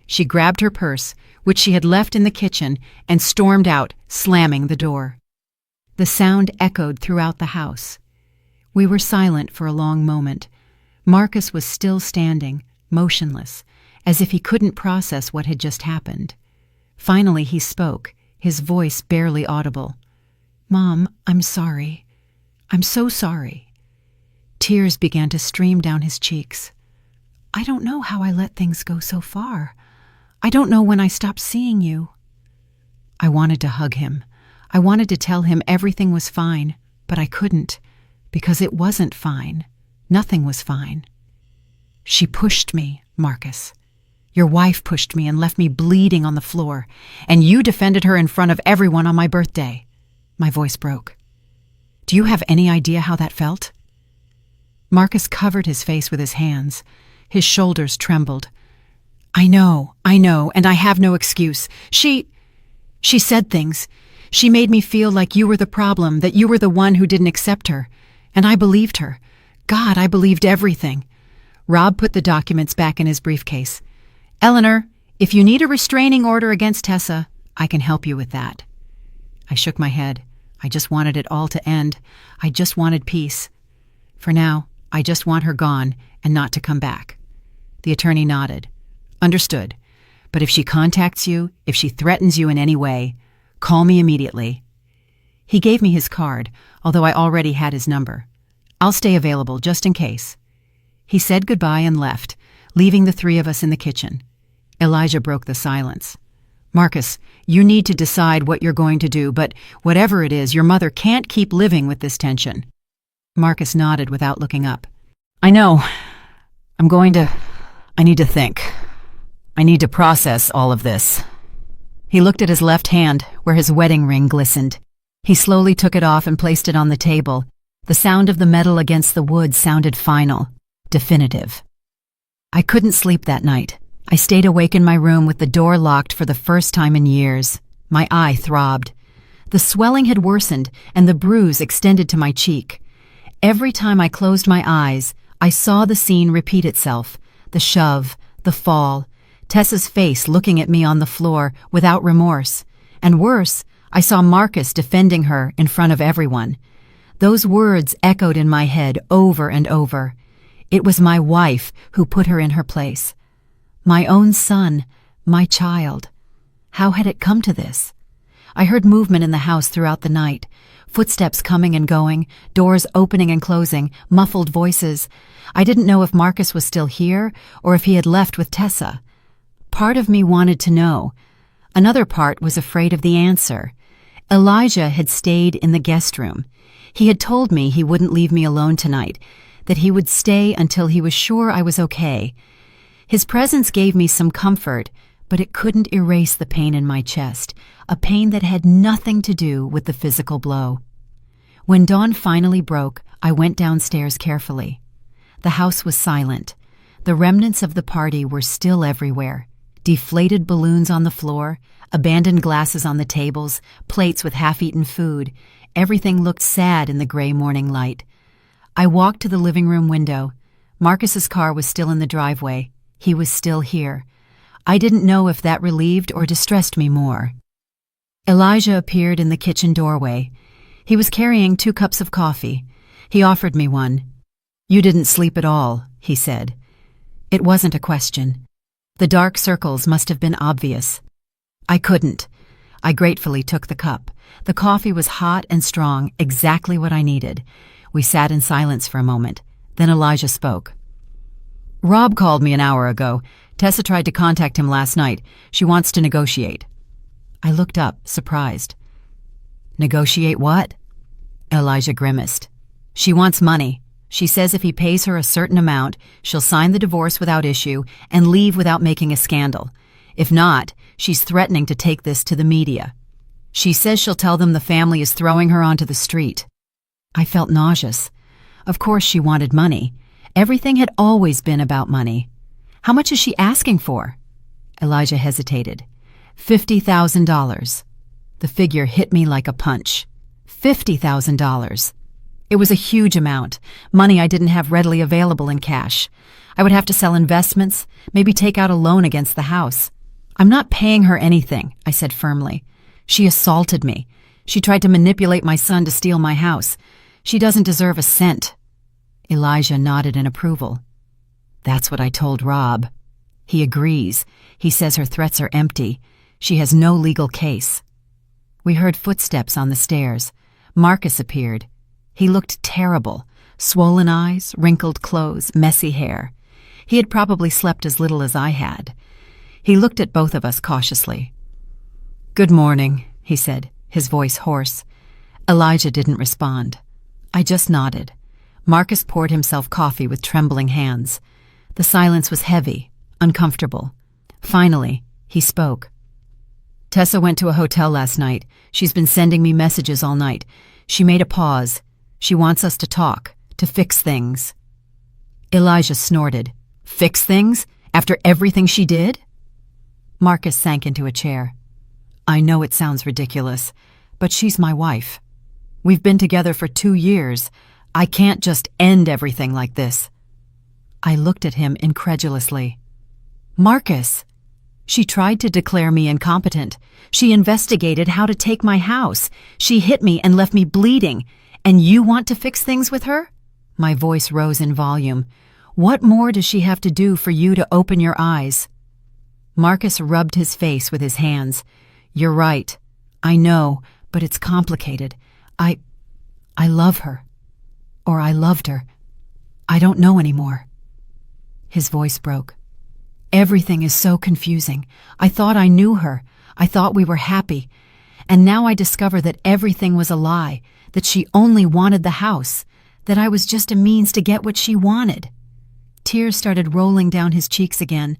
A: She grabbed her purse, which she had left in the kitchen, and stormed out, slamming the door. The sound echoed throughout the house. We were silent for a long moment. Marcus was still standing, motionless, as if he couldn't process what had just happened. Finally he spoke, his voice barely audible. Mom, I'm sorry. I'm so sorry. Tears began to stream down his cheeks. I don't know how I let things go so far. I don't know when I stopped seeing you. I wanted to hug him. I wanted to tell him everything was fine, but I couldn't, because it wasn't fine. Nothing was fine. She pushed me, Marcus. Your wife pushed me and left me bleeding on the floor, and you defended her in front of everyone on my birthday. My voice broke. Do you have any idea how that felt? Marcus covered his face with his hands. His shoulders trembled. I know, and I have no excuse. She said things. She made me feel like you were the problem, that you were the one who didn't accept her. And I believed her. God, I believed everything. Rob put the documents back in his briefcase. Eleanor, if you need a restraining order against Tessa, I can help you with that. I shook my head. I just wanted it all to end. I just wanted peace. For now, I just want her gone and not to come back. The attorney nodded. Understood. But if she contacts you, if she threatens you in any way, call me immediately. He gave me his card, although I already had his number. I'll stay available just in case. He said goodbye and left, leaving the three of us in the kitchen. Elijah broke the silence. Marcus, you need to decide what you're going to do, but whatever it is, your mother can't keep living with this tension. Marcus nodded without looking up. I know. I need to think. I need to process all of this. He looked at his left hand, where his wedding ring glistened. He slowly took it off and placed it on the table. The sound of the metal against the wood sounded final, definitive. I couldn't sleep that night. I stayed awake in my room with the door locked for the first time in years. My eye throbbed. The swelling had worsened, and the bruise extended to my cheek. Every time I closed my eyes, I saw the scene repeat itself. The shove, the fall, Tessa's face looking at me on the floor without remorse. And worse, I saw Marcus defending her in front of everyone. Those words echoed in my head over and over. It was my wife who put her in her place. My own son, my child. How had it come to this? I heard movement in the house throughout the night. Footsteps coming and going, doors opening and closing, muffled voices. I didn't know if Marcus was still here or if he had left with Tessa. Part of me wanted to know. Another part was afraid of the answer. Elijah had stayed in the guest room. He had told me he wouldn't leave me alone tonight, that he would stay until he was sure I was okay. His presence gave me some comfort, but it couldn't erase the pain in my chest, a pain that had nothing to do with the physical blow. When dawn finally broke, I went downstairs carefully. The house was silent. The remnants of the party were still everywhere. Deflated balloons on the floor, abandoned glasses on the tables, plates with half-eaten food. Everything looked sad in the gray morning light. I walked to the living room window. Marcus's car was still in the driveway. He was still here. I didn't know if that relieved or distressed me more. Elijah appeared in the kitchen doorway. He was carrying 2 cups of coffee. He offered me one. You didn't sleep at all, he said. It wasn't a question. The dark circles must have been obvious. I couldn't. I gratefully took the cup. The coffee was hot and strong, exactly what I needed. We sat in silence for a moment. Then Elijah spoke. Rob called me an hour ago. Tessa tried to contact him last night. She wants to negotiate. I looked up, surprised. Negotiate what? Elijah grimaced. She wants money. She says if he pays her a certain amount, she'll sign the divorce without issue and leave without making a scandal. If not, she's threatening to take this to the media. She says she'll tell them the family is throwing her onto the street. I felt nauseous. Of course she wanted money. Everything had always been about money. How much is she asking for? Elijah hesitated. $50,000. The figure hit me like a punch. $50,000. It was a huge amount, money I didn't have readily available in cash. I would have to sell investments, maybe take out a loan against the house. I'm not paying her anything, I said firmly. She assaulted me. She tried to manipulate my son to steal my house. She doesn't deserve a cent. Elijah nodded in approval. That's what I told Rob. He agrees. He says her threats are empty. She has no legal case. We heard footsteps on the stairs. Marcus appeared. He looked terrible. Swollen eyes, wrinkled clothes, messy hair. He had probably slept as little as I had. He looked at both of us cautiously. "Good morning," he said, his voice hoarse. Elijah didn't respond. I just nodded. Marcus poured himself coffee with trembling hands. The silence was heavy, uncomfortable. Finally, he spoke. "Tessa went to a hotel last night. She's been sending me messages all night. She made a pause. She wants us to talk, to fix things." Elijah snorted. "Fix things? After everything she did?" Marcus sank into a chair. "I know it sounds ridiculous, but she's my wife. We've been together for 2 years. I can't just end everything like this." I looked at him incredulously. "Marcus, she tried to declare me incompetent. She investigated how to take my house. She hit me and left me bleeding. And you want to fix things with her?" My voice rose in volume. "What more does she have to do for you to open your eyes?" Marcus rubbed his face with his hands. "You're right. I know, but it's complicated. I love her. Or I loved her. I don't know anymore." His voice broke. "Everything is so confusing. I thought I knew her. I thought we were happy. And now I discover that everything was a lie, that she only wanted the house, that I was just a means to get what she wanted." Tears started rolling down his cheeks again.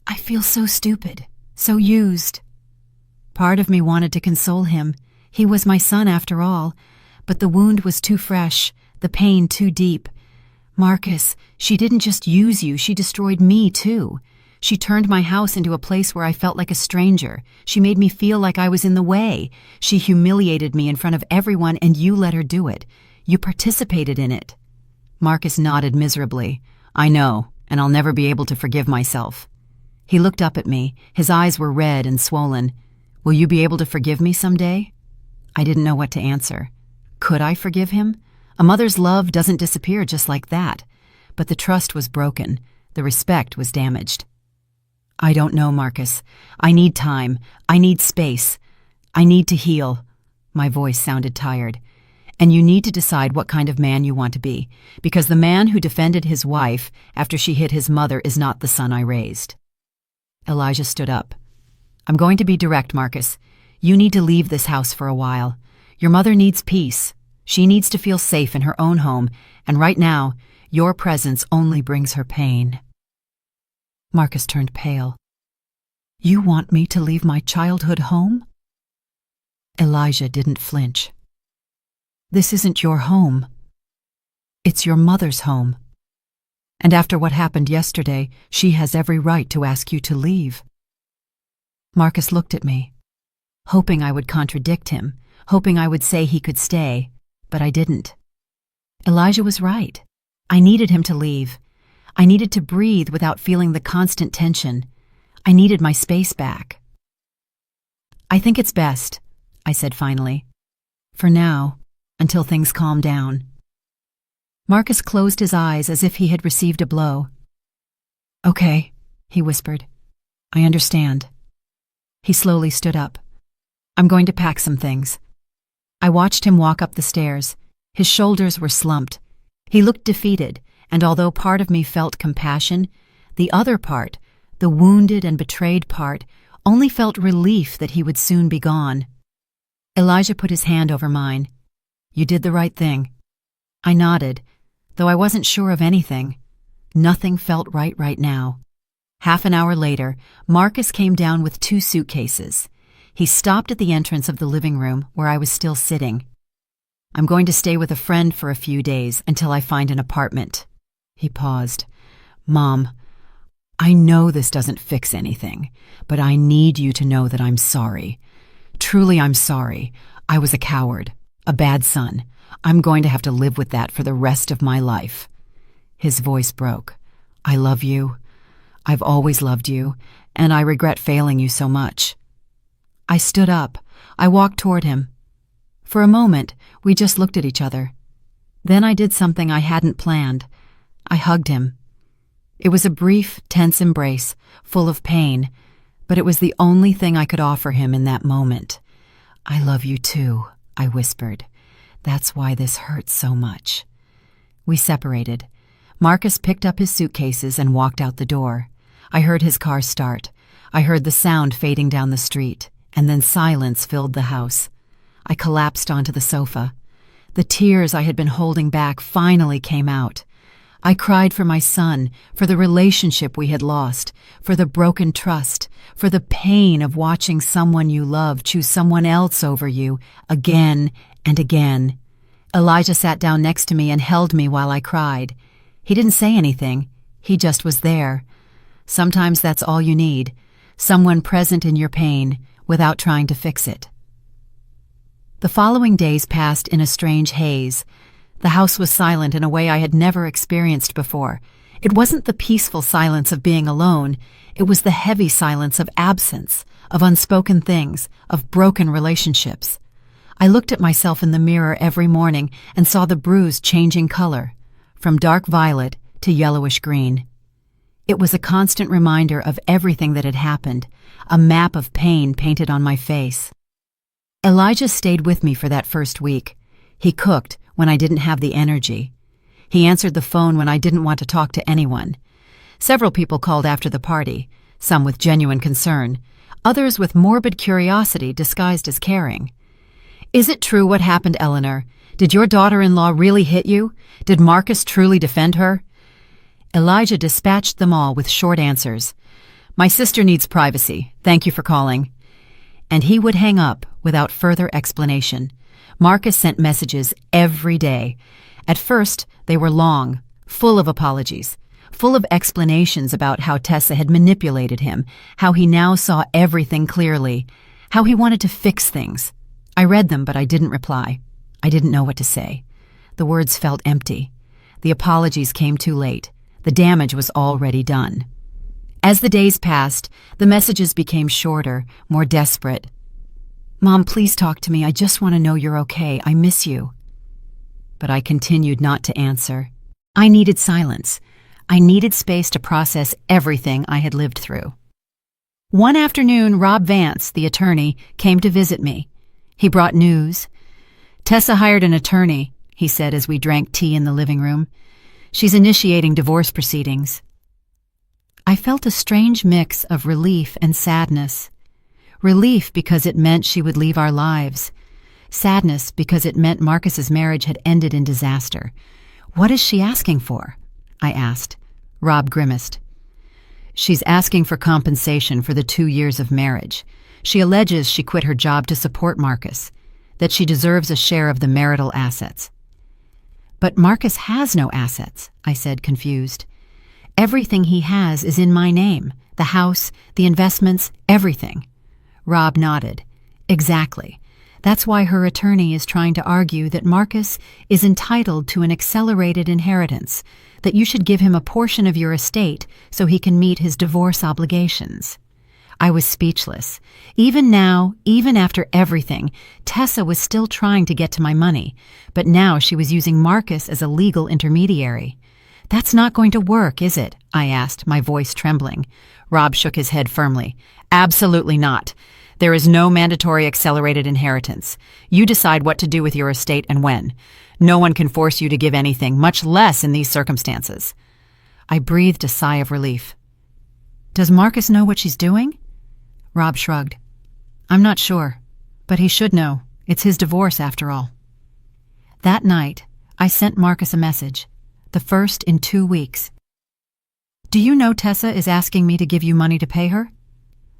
A: "I feel so stupid, so used." Part of me wanted to console him. He was my son after all. But the wound was too fresh, the pain too deep. "Marcus, she didn't just use you, she destroyed me too. She turned my house into a place where I felt like a stranger. She made me feel like I was in the way. She humiliated me in front of everyone, and you let her do it. You participated in it." Marcus nodded miserably. "I know, and I'll never be able to forgive myself." He looked up at me. His eyes were red and swollen. "Will you be able to forgive me someday?" I didn't know what to answer. Could I forgive him? A mother's love doesn't disappear just like that. But the trust was broken. The respect was damaged. "I don't know, Marcus. I need time. I need space. I need to heal." My voice sounded tired. "And you need to decide what kind of man you want to be, because the man who defended his wife after she hit his mother is not the son I raised." Elijah stood up. "I'm going to be direct, Marcus. You need to leave this house for a while. Your mother needs peace. She needs to feel safe in her own home, and right now, your presence only brings her pain." Marcus turned pale. "You want me to leave my childhood home?" Elijah didn't flinch. "This isn't your home. It's your mother's home. And after what happened yesterday, she has every right to ask you to leave." Marcus looked at me, hoping I would contradict him, hoping I would say he could stay, but I didn't. Elijah was right. I needed him to leave. I needed to breathe without feeling the constant tension. I needed my space back. "I think it's best," I said finally. "For now, until things calm down." Marcus closed his eyes as if he had received a blow. "Okay," he whispered. "I understand." He slowly stood up. "I'm going to pack some things." I watched him walk up the stairs. His shoulders were slumped. He looked defeated, and although part of me felt compassion, the other part, the wounded and betrayed part, only felt relief that he would soon be gone. Elijah put his hand over mine. "You did the right thing." I nodded, though I wasn't sure of anything. Nothing felt right now. Half an hour later, Marcus came down with 2 suitcases. He stopped at the entrance of the living room where I was still sitting. "I'm going to stay with a friend for a few days until I find an apartment." He paused. "Mom, I know this doesn't fix anything, but I need you to know that I'm sorry. Truly, I'm sorry. I was a coward, a bad son. I'm going to have to live with that for the rest of my life." His voice broke. "I love you. I've always loved you, and I regret failing you so much." I stood up. I walked toward him. For a moment, we just looked at each other. Then I did something I hadn't planned. I hugged him. It was a brief, tense embrace, full of pain, but it was the only thing I could offer him in that moment. "I love you too," I whispered. "That's why this hurts so much." We separated. Marcus picked up his suitcases and walked out the door. I heard his car start. I heard the sound fading down the street, and then silence filled the house. I collapsed onto the sofa. The tears I had been holding back finally came out. I cried for my son, for the relationship we had lost, for the broken trust, for the pain of watching someone you love choose someone else over you again and again. Elijah sat down next to me and held me while I cried. He didn't say anything. He just was there. Sometimes that's all you need, someone present in your pain without trying to fix it. The following days passed in a strange haze. The house was silent in a way I had never experienced before. It wasn't the peaceful silence of being alone. It was the heavy silence of absence, of unspoken things, of broken relationships. I looked at myself in the mirror every morning and saw the bruise changing color, from dark violet to yellowish green. It was a constant reminder of everything that had happened, a map of pain painted on my face. Elijah stayed with me for that first week. He cooked when I didn't have the energy. He answered the phone when I didn't want to talk to anyone. Several people called after the party, some with genuine concern, others with morbid curiosity disguised as caring. "Is it true what happened, Eleanor? Did your daughter-in-law really hit you? Did Marcus truly defend her?" Elijah dispatched them all with short answers. "My sister needs privacy. Thank you for calling." And he would hang up without further explanation. Marcus sent messages every day. At first, they were long, full of apologies, full of explanations about how Tessa had manipulated him, how he now saw everything clearly, how he wanted to fix things. I read them, but I didn't reply. I didn't know what to say. The words felt empty. The apologies came too late. The damage was already done. As the days passed, the messages became shorter, more desperate. "Mom, please talk to me. I just want to know you're okay. I miss you." But I continued not to answer. I needed silence. I needed space to process everything I had lived through. One afternoon, Rob Vance, the attorney, came to visit me. He brought news. "Tessa hired an attorney," he said as we drank tea in the living room. "She's initiating divorce proceedings." I felt a strange mix of relief and sadness. Relief because it meant she would leave our lives. Sadness because it meant Marcus's marriage had ended in disaster. "What is she asking for?" I asked. Rob grimaced. "She's asking for compensation for the 2 years of marriage. She alleges she quit her job to support Marcus, that she deserves a share of the marital assets." "But Marcus has no assets," I said, confused. "Everything he has is in my name, the house, the investments, everything." Rob nodded. "Exactly. That's why her attorney is trying to argue that Marcus is entitled to an accelerated inheritance, that you should give him a portion of your estate so he can meet his divorce obligations." I was speechless. Even now, even after everything, Tessa was still trying to get to my money, but now she was using Marcus as a legal intermediary. "That's not going to work, is it?" I asked, my voice trembling. Rob shook his head firmly. "Absolutely not. There is no mandatory accelerated inheritance. You decide what to do with your estate and when. No one can force you to give anything, much less in these circumstances." I breathed a sigh of relief. "Does Marcus know what she's doing?" Rob shrugged. "I'm not sure, but he should know. It's his divorce, after all." That night, I sent Marcus a message, the first in 2 weeks. "Do you know Tessa is asking me to give you money to pay her?"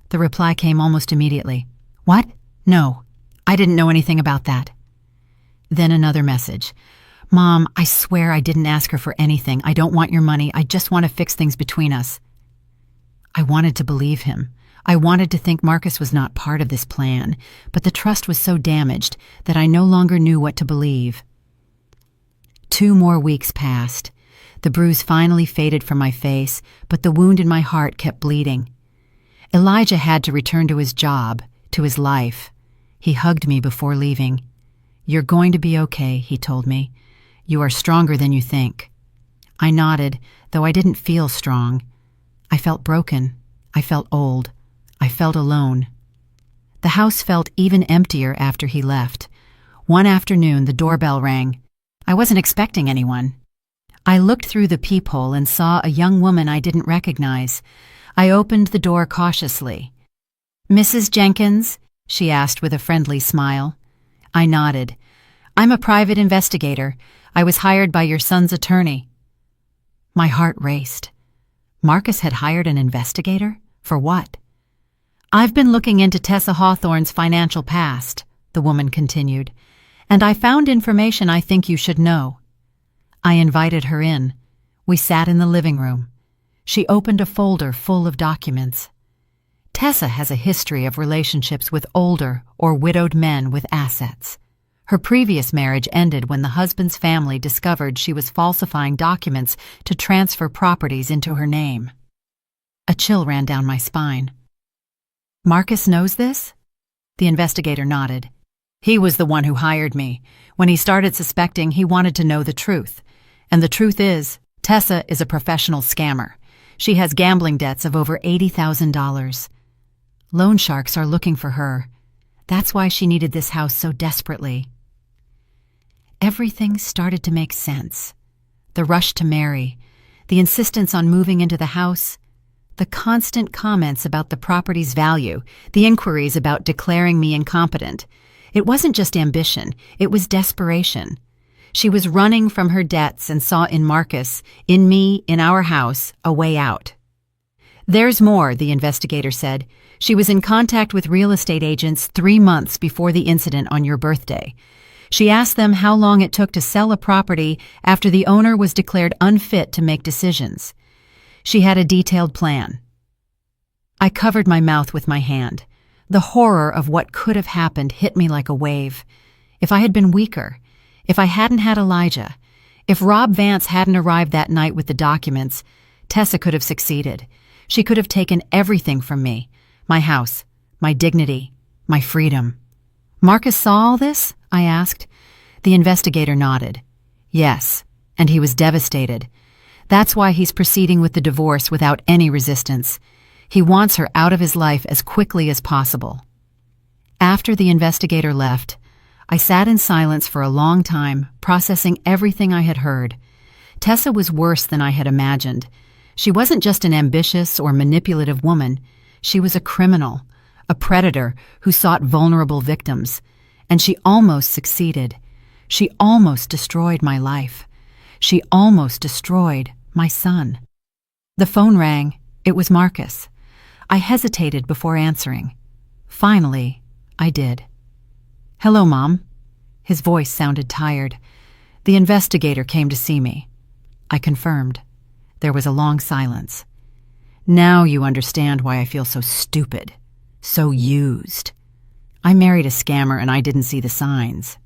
A: The reply came almost immediately. What? No, I didn't know anything about that. Then another message. Mom, I swear I didn't ask her for anything. I don't want your money. I just want to fix things between us. I wanted to believe him. I wanted to think Marcus was not part of this plan, but the trust was so damaged that I no longer knew what to believe. 2 more weeks passed. The bruise finally faded from my face, but the wound in my heart kept bleeding. Elijah had to return to his job, to his life. He hugged me before leaving. You're going to be okay, he told me. You are stronger than you think. I nodded, though I didn't feel strong. I felt broken. I felt old. I felt alone. The house felt even emptier after he left. One afternoon, the doorbell rang. I wasn't expecting anyone. I looked through the peephole and saw a young woman I didn't recognize. I opened the door cautiously. Mrs. Jenkins? She asked with a friendly smile. I nodded. I'm a private investigator. I was hired by your son's attorney. My heart raced. Marcus had hired an investigator? For what? I've been looking into Tessa Hawthorne's financial past, the woman continued, and I found information I think you should know. I invited her in. We sat in the living room. She opened a folder full of documents. Tessa has a history of relationships with older or widowed men with assets. Her previous marriage ended when the husband's family discovered she was falsifying documents to transfer properties into her name. A chill ran down my spine. Marcus knows this? The investigator nodded. He was the one who hired me. When he started suspecting, he wanted to know the truth. And the truth is, Tessa is a professional scammer. She has gambling debts of over $80,000. Loan sharks are looking for her. That's why she needed this house so desperately. Everything started to make sense. The rush to marry, the insistence on moving into the house, the constant comments about the property's value, the inquiries about declaring me incompetent. It wasn't just ambition, it was desperation. She was running from her debts and saw in Marcus, in me, in our house, a way out. There's more, the investigator said. She was in contact with real estate agents 3 months before the incident on your birthday. She asked them how long it took to sell a property after the owner was declared unfit to make decisions. She had a detailed plan. I covered my mouth with my hand. The horror of what could have happened hit me like a wave. If I had been weaker, if I hadn't had Elijah, if Rob Vance hadn't arrived that night with the documents, Tessa could have succeeded. She could have taken everything from me, my house, my dignity, my freedom. Marcus saw all this? I asked. The investigator nodded. Yes, and he was devastated. That's why he's proceeding with the divorce without any resistance. He wants her out of his life as quickly as possible. After the investigator left, I sat in silence for a long time, processing everything I had heard. Tessa was worse than I had imagined. She wasn't just an ambitious or manipulative woman. She was a criminal, a predator who sought vulnerable victims. And she almost succeeded. She almost destroyed my life. She almost destroyed my son. The phone rang. It was Marcus. I hesitated before answering. Finally, I did. Hello, Mom. His voice sounded tired. The investigator came to see me. I confirmed. There was a long silence. Now you understand why I feel so stupid, so used. I married a scammer and I didn't see the signs.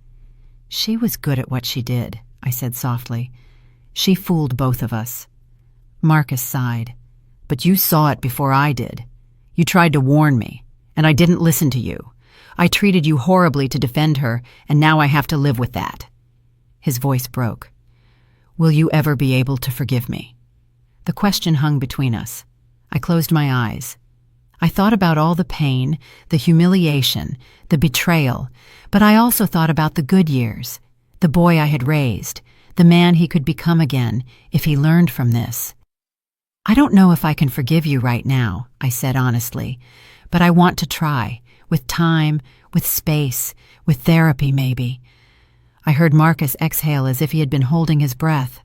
A: She was good at what she did, I said softly. She fooled both of us. Marcus sighed. But you saw it before I did. You tried to warn me, and I didn't listen to you. I treated you horribly to defend her, and now I have to live with that. His voice broke. Will you ever be able to forgive me? The question hung between us. I closed my eyes. I thought about all the pain, the humiliation, the betrayal, but I also thought about the good years, the boy I had raised, the man he could become again if he learned from this. I don't know if I can forgive you right now, I said honestly, but I want to try, with time, with space, with therapy maybe. I heard Marcus exhale as if he had been holding his breath.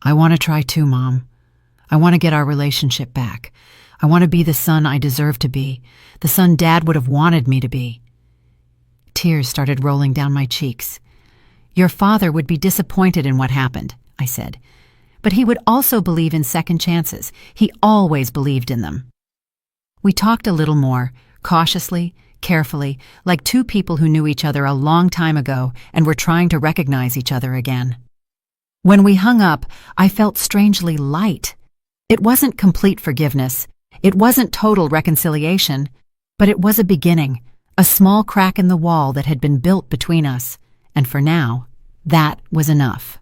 A: I want to try too, Mom. I want to get our relationship back. I want to be the son I deserve to be, the son Dad would have wanted me to be. Tears started rolling down my cheeks. Your father would be disappointed in what happened, I said. But he would also believe in second chances. He always believed in them. We talked a little more, cautiously, carefully, like two people who knew each other a long time ago and were trying to recognize each other again. When we hung up, I felt strangely light. It wasn't complete forgiveness. It wasn't total reconciliation. But it was a beginning, a small crack in the wall that had been built between us. And for now, that was enough.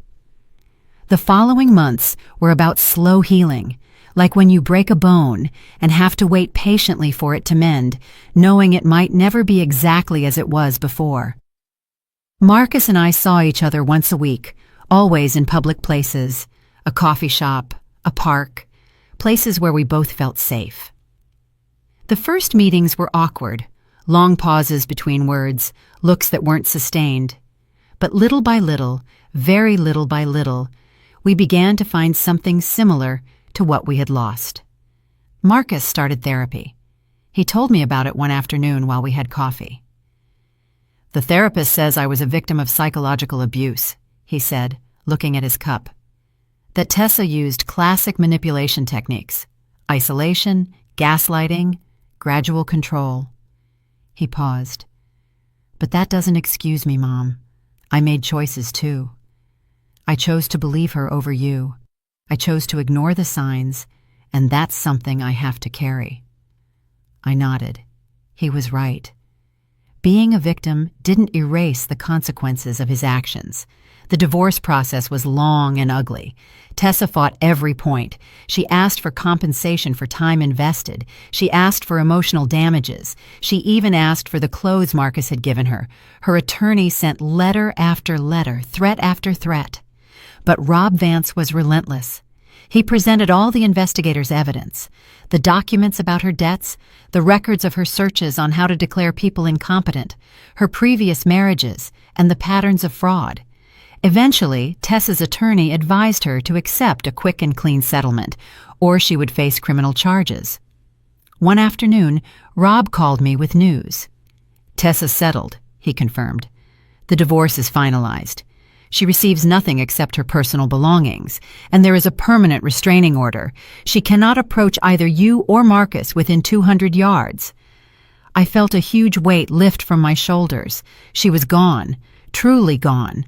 A: The following months were about slow healing, like when you break a bone and have to wait patiently for it to mend, knowing it might never be exactly as it was before. Marcus and I saw each other once a week, always in public places, a coffee shop, a park, places where we both felt safe. The first meetings were awkward, long pauses between words, looks that weren't sustained. But little by little, very little by little, we began to find something similar to what we had lost. Marcus started therapy. He told me about it one afternoon while we had coffee. The therapist says I was a victim of psychological abuse, he said, looking at his cup. That Tessa used classic manipulation techniques: isolation, gaslighting, gradual control. He paused. But that doesn't excuse me, Mom. I made choices too. I chose to believe her over you. I chose to ignore the signs, and that's something I have to carry. I nodded. He was right. Being a victim didn't erase the consequences of his actions. The divorce process was long and ugly. Tessa fought every point. She asked for compensation for time invested. She asked for emotional damages. She even asked for the clothes Marcus had given her. Her attorney sent letter after letter, threat after threat. But Rob Vance was relentless. He presented all the investigators' evidence, the documents about her debts, the records of her searches on how to declare people incompetent, her previous marriages, and the patterns of fraud. Eventually, Tessa's attorney advised her to accept a quick and clean settlement, or she would face criminal charges. One afternoon, Rob called me with news. Tessa settled, he confirmed. The divorce is finalized. She receives nothing except her personal belongings, and there is a permanent restraining order. She cannot approach either you or Marcus within 200 yards. I felt a huge weight lift from my shoulders. She was gone, truly gone.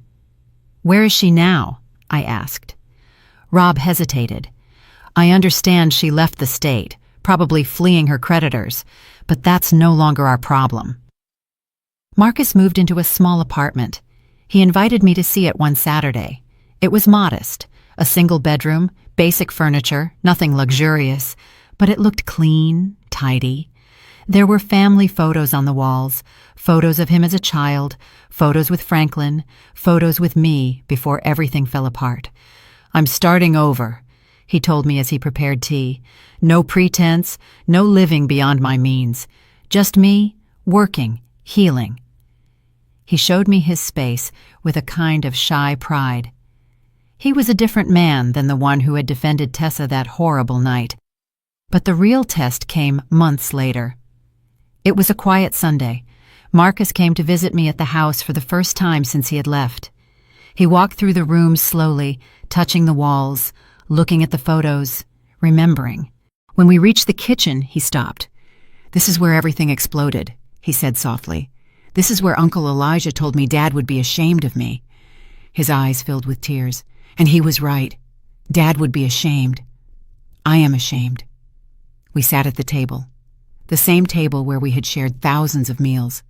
A: Where is she now? I asked. Rob hesitated. I understand she left the state, probably fleeing her creditors, but that's no longer our problem. Marcus moved into a small apartment. He invited me to see it one Saturday. It was modest, a single bedroom, basic furniture, nothing luxurious, but it looked clean, tidy. There were family photos on the walls, photos of him as a child, photos with Franklin, photos with me before everything fell apart. I'm starting over, he told me as he prepared tea. No pretense, no living beyond my means. Just me, working, healing. He showed me his space with a kind of shy pride. He was a different man than the one who had defended Tessa that horrible night. But the real test came months later. It was a quiet Sunday. Marcus came to visit me at the house for the first time since he had left. He walked through the rooms slowly, touching the walls, looking at the photos, remembering. When we reached the kitchen, he stopped. "This is where everything exploded," he said softly. "This is where Uncle Elijah told me Dad would be ashamed of me." His eyes filled with tears. And he was right. Dad would be ashamed. I am ashamed. We sat at the table. The same table where we had shared thousands of meals.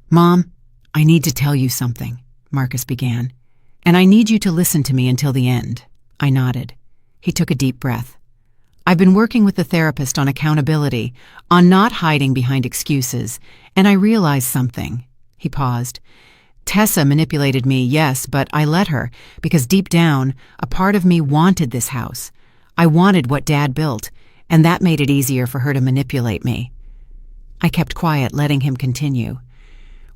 A: "Mom, I need to tell you something," Marcus began. "And I need you to listen to me until the end." I nodded. He took a deep breath. "I've been working with the therapist on accountability, on not hiding behind excuses, and I realized something." He paused. "Tessa manipulated me, yes, but I let her, because deep down, a part of me wanted this house. I wanted what Dad built, and that made it easier for her to manipulate me." I kept quiet, letting him continue.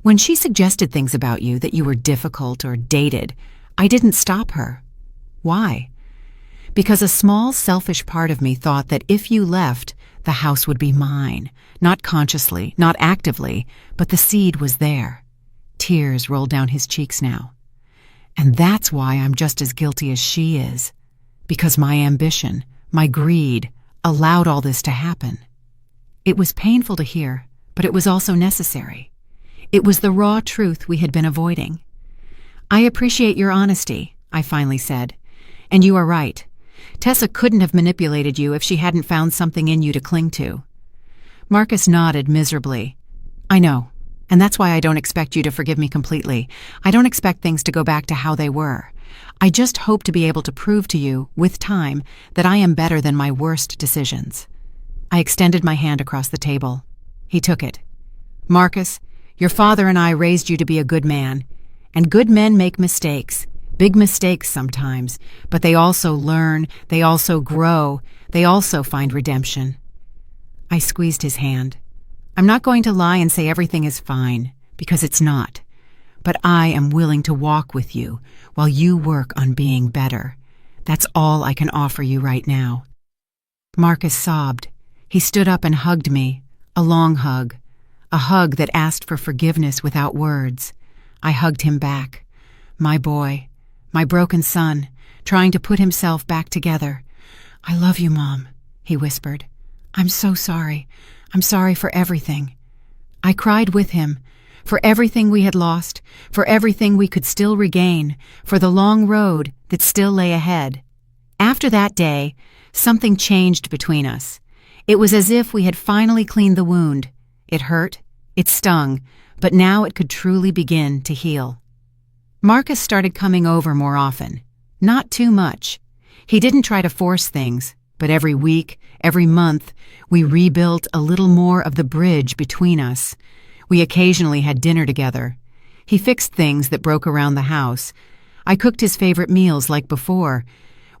A: "When she suggested things about you, that you were difficult or dated, I didn't stop her. Why? Because a small, selfish part of me thought that if you left, the The house would be mine, not consciously, not actively, but the seed was there. Tears rolled down his cheeks now. And that's why I'm just as guilty as she is, because my ambition, my greed, allowed all this to happen. It was painful to hear, but it was also necessary. It was the raw truth we had been avoiding. I appreciate your honesty, I finally said. And you are right. Tessa couldn't have manipulated you if she hadn't found something in you to cling to. Marcus nodded miserably. I know, and that's why I don't expect you to forgive me completely. I don't expect things to go back to how they were. I just hope to be able to prove to you, with time, that I am better than my worst decisions. I extended my hand across the table. He took it. Marcus, your father and I raised you to be a good man. And good men make mistakes. Big mistakes sometimes, but they also learn, they also grow, they also find redemption. I squeezed his hand. I'm not going to lie and say everything is fine, because it's not. But I am willing to walk with you while you work on being better. That's all I can offer you right now. Marcus sobbed. He stood up and hugged me, a long hug, a hug that asked for forgiveness without words. I hugged him back. My boy, my broken son, trying to put himself back together. I love you, Mom, he whispered. I'm so sorry. I'm sorry for everything. I cried with him, for everything we had lost, for everything we could still regain, for the long road that still lay ahead. After that day, something changed between us. It was as if we had finally cleaned the wound. It hurt, it stung, but now it could truly begin to heal. Marcus started coming over more often. Not too much. He didn't try to force things, but every week, every month, we rebuilt a little more of the bridge between us. We occasionally had dinner together. He fixed things that broke around the house. I cooked his favorite meals like before.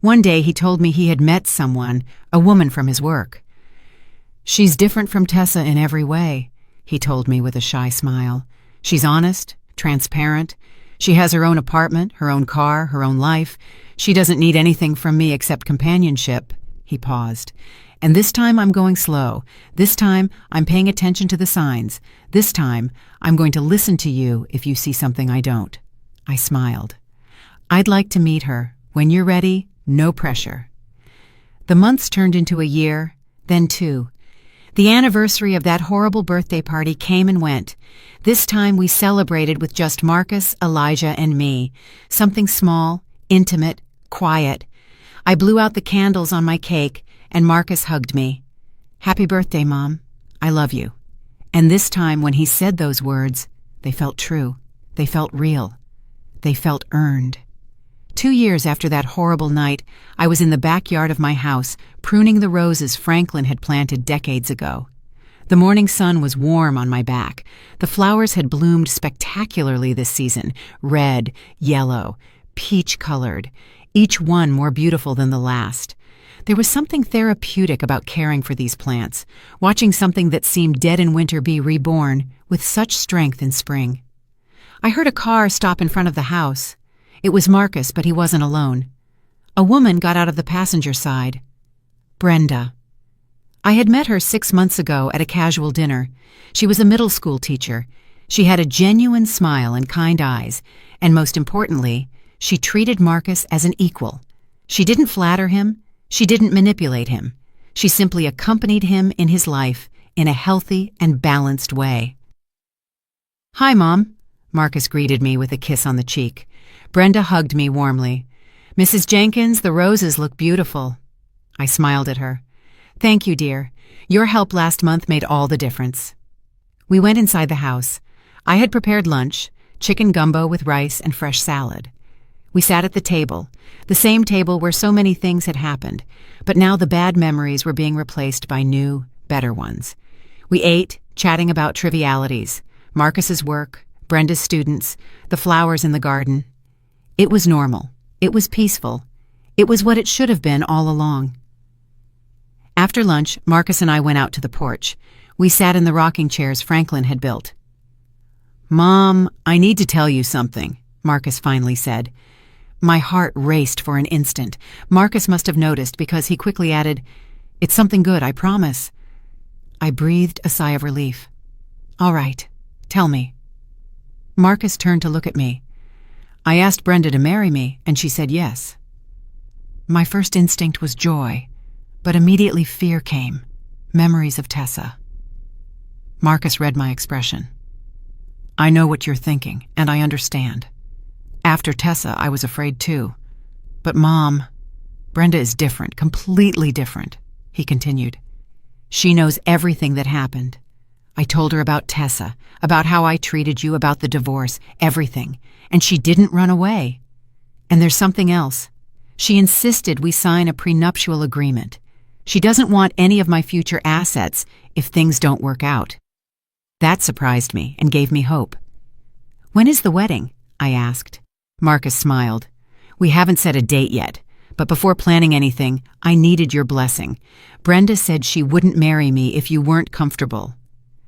A: One day he told me he had met someone, a woman from his work. She's different from Tessa in every way, he told me with a shy smile. She's honest, transparent. She has her own apartment, her own car, her own life. She doesn't need anything from me except companionship. He paused. And this time I'm going slow. This time I'm paying attention to the signs. This time I'm going to listen to you if you see something I don't. I smiled. I'd like to meet her. When you're ready, no pressure. The months turned into a year, then 2. The anniversary of that horrible birthday party came and went. This time we celebrated with just Marcus, Elijah, and me. Something small, intimate, quiet. I blew out the candles on my cake, and Marcus hugged me. Happy birthday, Mom. I love you. And this time when he said those words, they felt true. They felt real. They felt earned. 2 years after that horrible night, I was in the backyard of my house, pruning the roses Franklin had planted decades ago. The morning sun was warm on my back. The flowers had bloomed spectacularly this season, red, yellow, peach-colored, each one more beautiful than the last. There was something therapeutic about caring for these plants, watching something that seemed dead in winter be reborn with such strength in spring. I heard a car stop in front of the house. It was Marcus, but he wasn't alone. A woman got out of the passenger side. Brenda. I had met her 6 months ago at a casual dinner. She was a middle school teacher. She had a genuine smile and kind eyes, and most importantly, she treated Marcus as an equal. She didn't flatter him. She didn't manipulate him. She simply accompanied him in his life in a healthy and balanced way. Hi, Mom. Marcus greeted me with a kiss on the cheek. Brenda hugged me warmly. Mrs. Jenkins, the roses look beautiful. I smiled at her. Thank you, dear. Your help last month made all the difference. We went inside the house. I had prepared lunch, chicken gumbo with rice and fresh salad. We sat at the table, the same table where so many things had happened, but now the bad memories were being replaced by new, better ones. We ate, chatting about trivialities, Marcus's work, Brenda's students, the flowers in the garden. It was normal. It was peaceful. It was what it should have been all along. After lunch, Marcus and I went out to the porch. We sat in the rocking chairs Franklin had built. Mom, I need to tell you something, Marcus finally said. My heart raced for an instant. Marcus must have noticed because he quickly added, It's something good, I promise. I breathed a sigh of relief. All right, tell me. Marcus turned to look at me. I asked Brenda to marry me, and she said yes. My first instinct was joy, but immediately fear came. Memories of Tessa. Marcus read my expression. I know what you're thinking, and I understand. After Tessa, I was afraid too. But Mom, Brenda is different, completely different, he continued. She knows everything that happened. I told her about Tessa, about how I treated you, about the divorce, everything, and she didn't run away. And there's something else. She insisted we sign a prenuptial agreement. She doesn't want any of my future assets if things don't work out. That surprised me and gave me hope. When is the wedding? I asked. Marcus smiled. We haven't set a date yet, but before planning anything, I needed your blessing. Brenda said she wouldn't marry me if you weren't comfortable,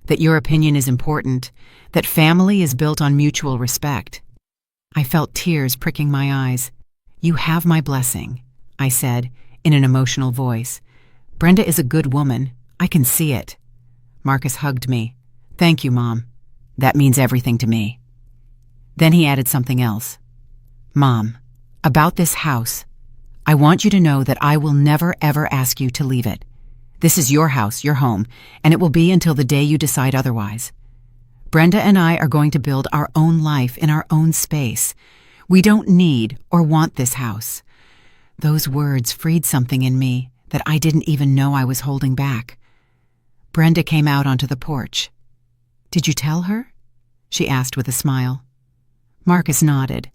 A: that your opinion is important, that family is built on mutual respect. I felt tears pricking my eyes. You have my blessing, I said in an emotional voice. Brenda is a good woman. I can see it. Marcus hugged me. Thank you, Mom. That means everything to me. Then he added something else. Mom, about this house, I want you to know that I will never ever ask you to leave it. This is your house, your home, and it will be until the day you decide otherwise. Brenda and I are going to build our own life in our own space. We don't need or want this house. Those words freed something in me that I didn't even know I was holding back. Brenda came out onto the porch. Did you tell her? She asked with a smile. Marcus nodded.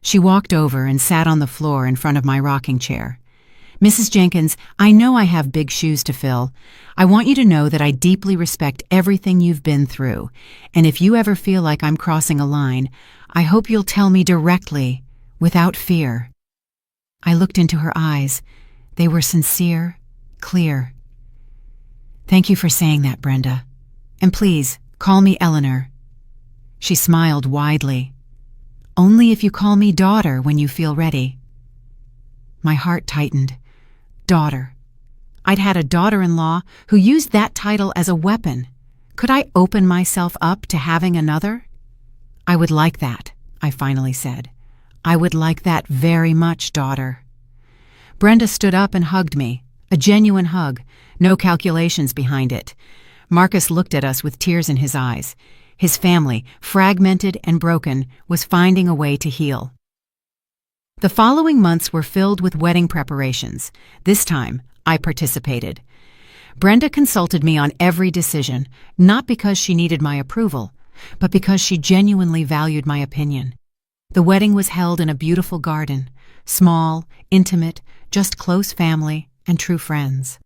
A: She walked over and sat on the floor in front of my rocking chair. Mrs. Jenkins, I know I have big shoes to fill. I want you to know that I deeply respect everything you've been through, and if you ever feel like I'm crossing a line, I hope you'll tell me directly, without fear. I looked into her eyes. They were sincere, clear. Thank you for saying that, Brenda. And please, call me Eleanor. She smiled widely. Only if you call me daughter when you feel ready. My heart tightened. Daughter. I'd had a daughter-in-law who used that title as a weapon. Could I open myself up to having another? I would like that, I finally said. I would like that very much, daughter. Brenda stood up and hugged me, a genuine hug, no calculations behind it. Marcus looked at us with tears in his eyes. His family, fragmented and broken, was finding a way to heal. The following months were filled with wedding preparations. This time, I participated. Brenda consulted me on every decision, not because she needed my approval, but because she genuinely valued my opinion. The wedding was held in a beautiful garden, small, intimate, just close family and true friends.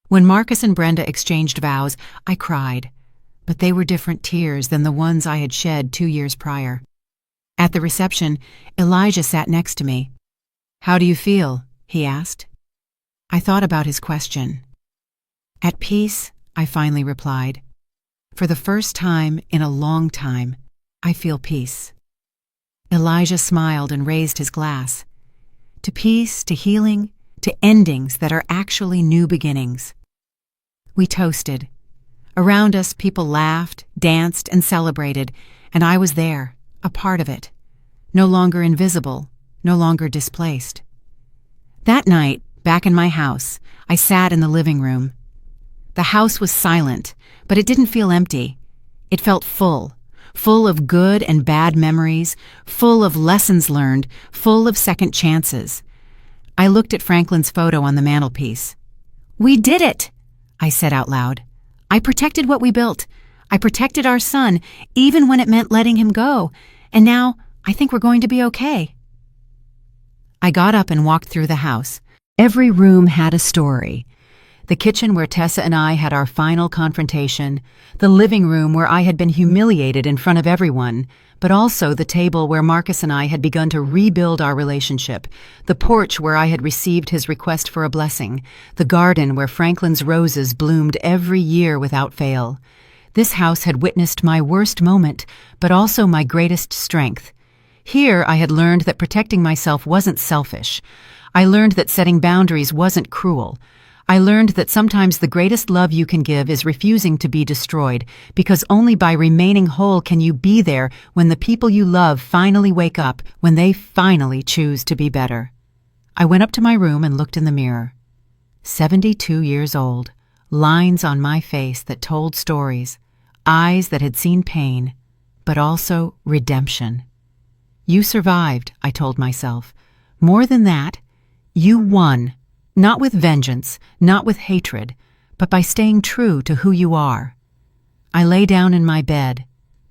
A: When Marcus and Brenda exchanged vows, I cried, but they were different tears than the ones I had shed 2 years prior. At the reception, Elijah sat next to me. How do you feel? He asked. I thought about his question. At peace, I finally replied. For the first time in a long time, I feel peace. Elijah smiled and raised his glass. To peace, to healing, to endings that are actually new beginnings. We toasted. Around us, people laughed, danced, and celebrated, and I was there, a part of it. No longer invisible, no longer displaced. That night, back in my house, I sat in the living room. The house was silent, but it didn't feel empty. It felt full of good and bad memories, full of lessons learned, full of second chances. I looked at Franklin's photo on the mantelpiece. We did it, I said out loud. I protected what we built. I protected our son, even when it meant letting him go. And now, I think we're going to be okay. I got up and walked through the house. Every room had a story. The kitchen where Tessa and I had our final confrontation, the living room where I had been humiliated in front of everyone, but also the table where Marcus and I had begun to rebuild our relationship, the porch where I had received his request for a blessing, the garden where Franklin's roses bloomed every year without fail. This house had witnessed my worst moment, but also my greatest strength. Here I had learned that protecting myself wasn't selfish. I learned that setting boundaries wasn't cruel. I learned that sometimes the greatest love you can give is refusing to be destroyed, because only by remaining whole can you be there when the people you love finally wake up, when they finally choose to be better. I went up to my room and looked in the mirror. 72 years old, lines on my face that told stories, eyes that had seen pain, but also redemption. You survived, I told myself. More than that, you won. Not with vengeance, not with hatred, but by staying true to who you are. I lay down in my bed,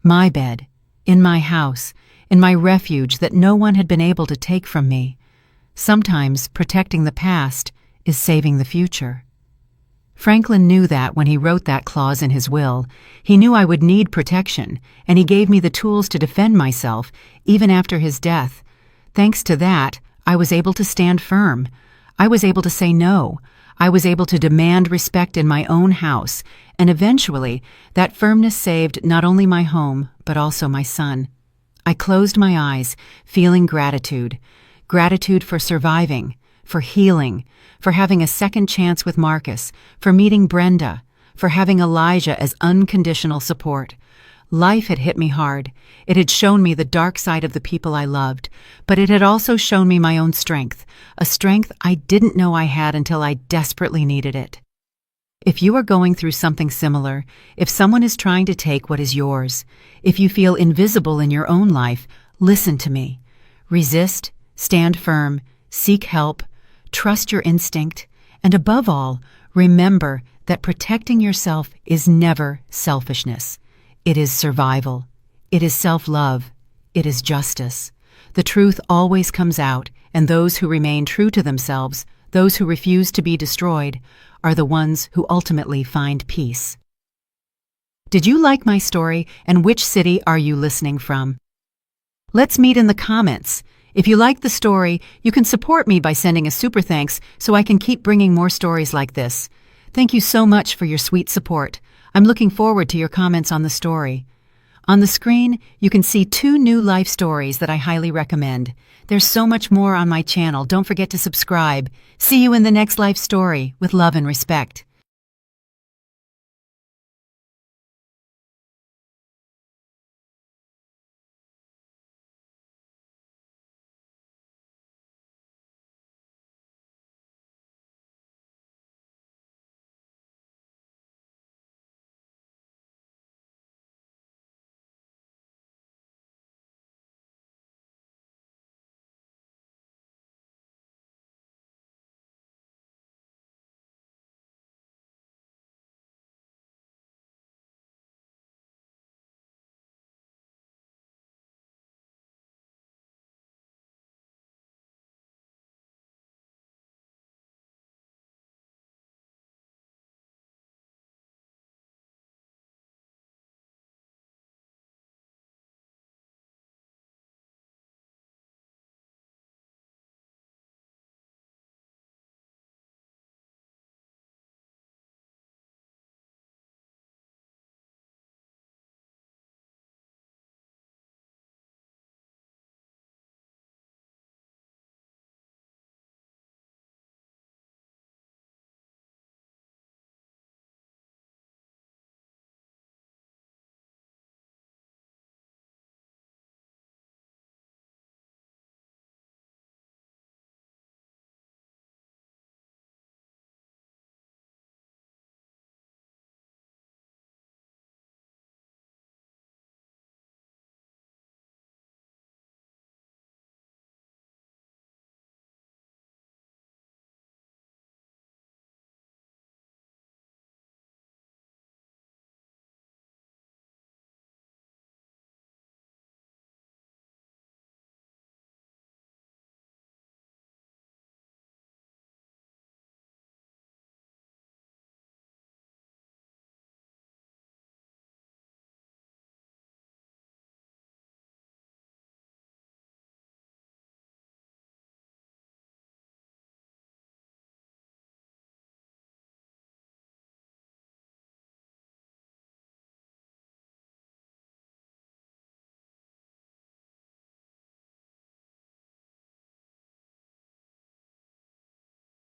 A: in my house, in my refuge that no one had been able to take from me. Sometimes protecting the past is saving the future. Franklin knew that when he wrote that clause in his will. He knew I would need protection, and he gave me the tools to defend myself, even after his death. Thanks to that, I was able to stand firm. I was able to say no. I was able to demand respect in my own house, and eventually, that firmness saved not only my home, but also my son. I closed my eyes, feeling gratitude. Gratitude for surviving, for healing, for having a second chance with Marcus, for meeting Brenda, for having Elijah as unconditional support. Life had hit me hard. It had shown me the dark side of the people I loved, but it had also shown me my own strength, a strength I didn't know I had until I desperately needed it. If you are going through something similar, if someone is trying to take what is yours, if you feel invisible in your own life, listen to me. Resist, stand firm, seek help, trust your instinct, and above all, remember that protecting yourself is never selfishness. It is survival. It is self-love. It is justice. The truth always comes out, and those who remain true to themselves, those who refuse to be destroyed, are the ones who ultimately find peace. Did you like my story, and which city are you listening from? Let's meet in the comments. If you like the story, you can support me by sending a super thanks so I can keep bringing more stories like this. Thank you so much for your sweet support. I'm looking forward to your comments on the story. On the screen, you can see 2 new life stories that I highly recommend. There's so much more on my channel. Don't forget to subscribe. See you in the next life story with love and respect.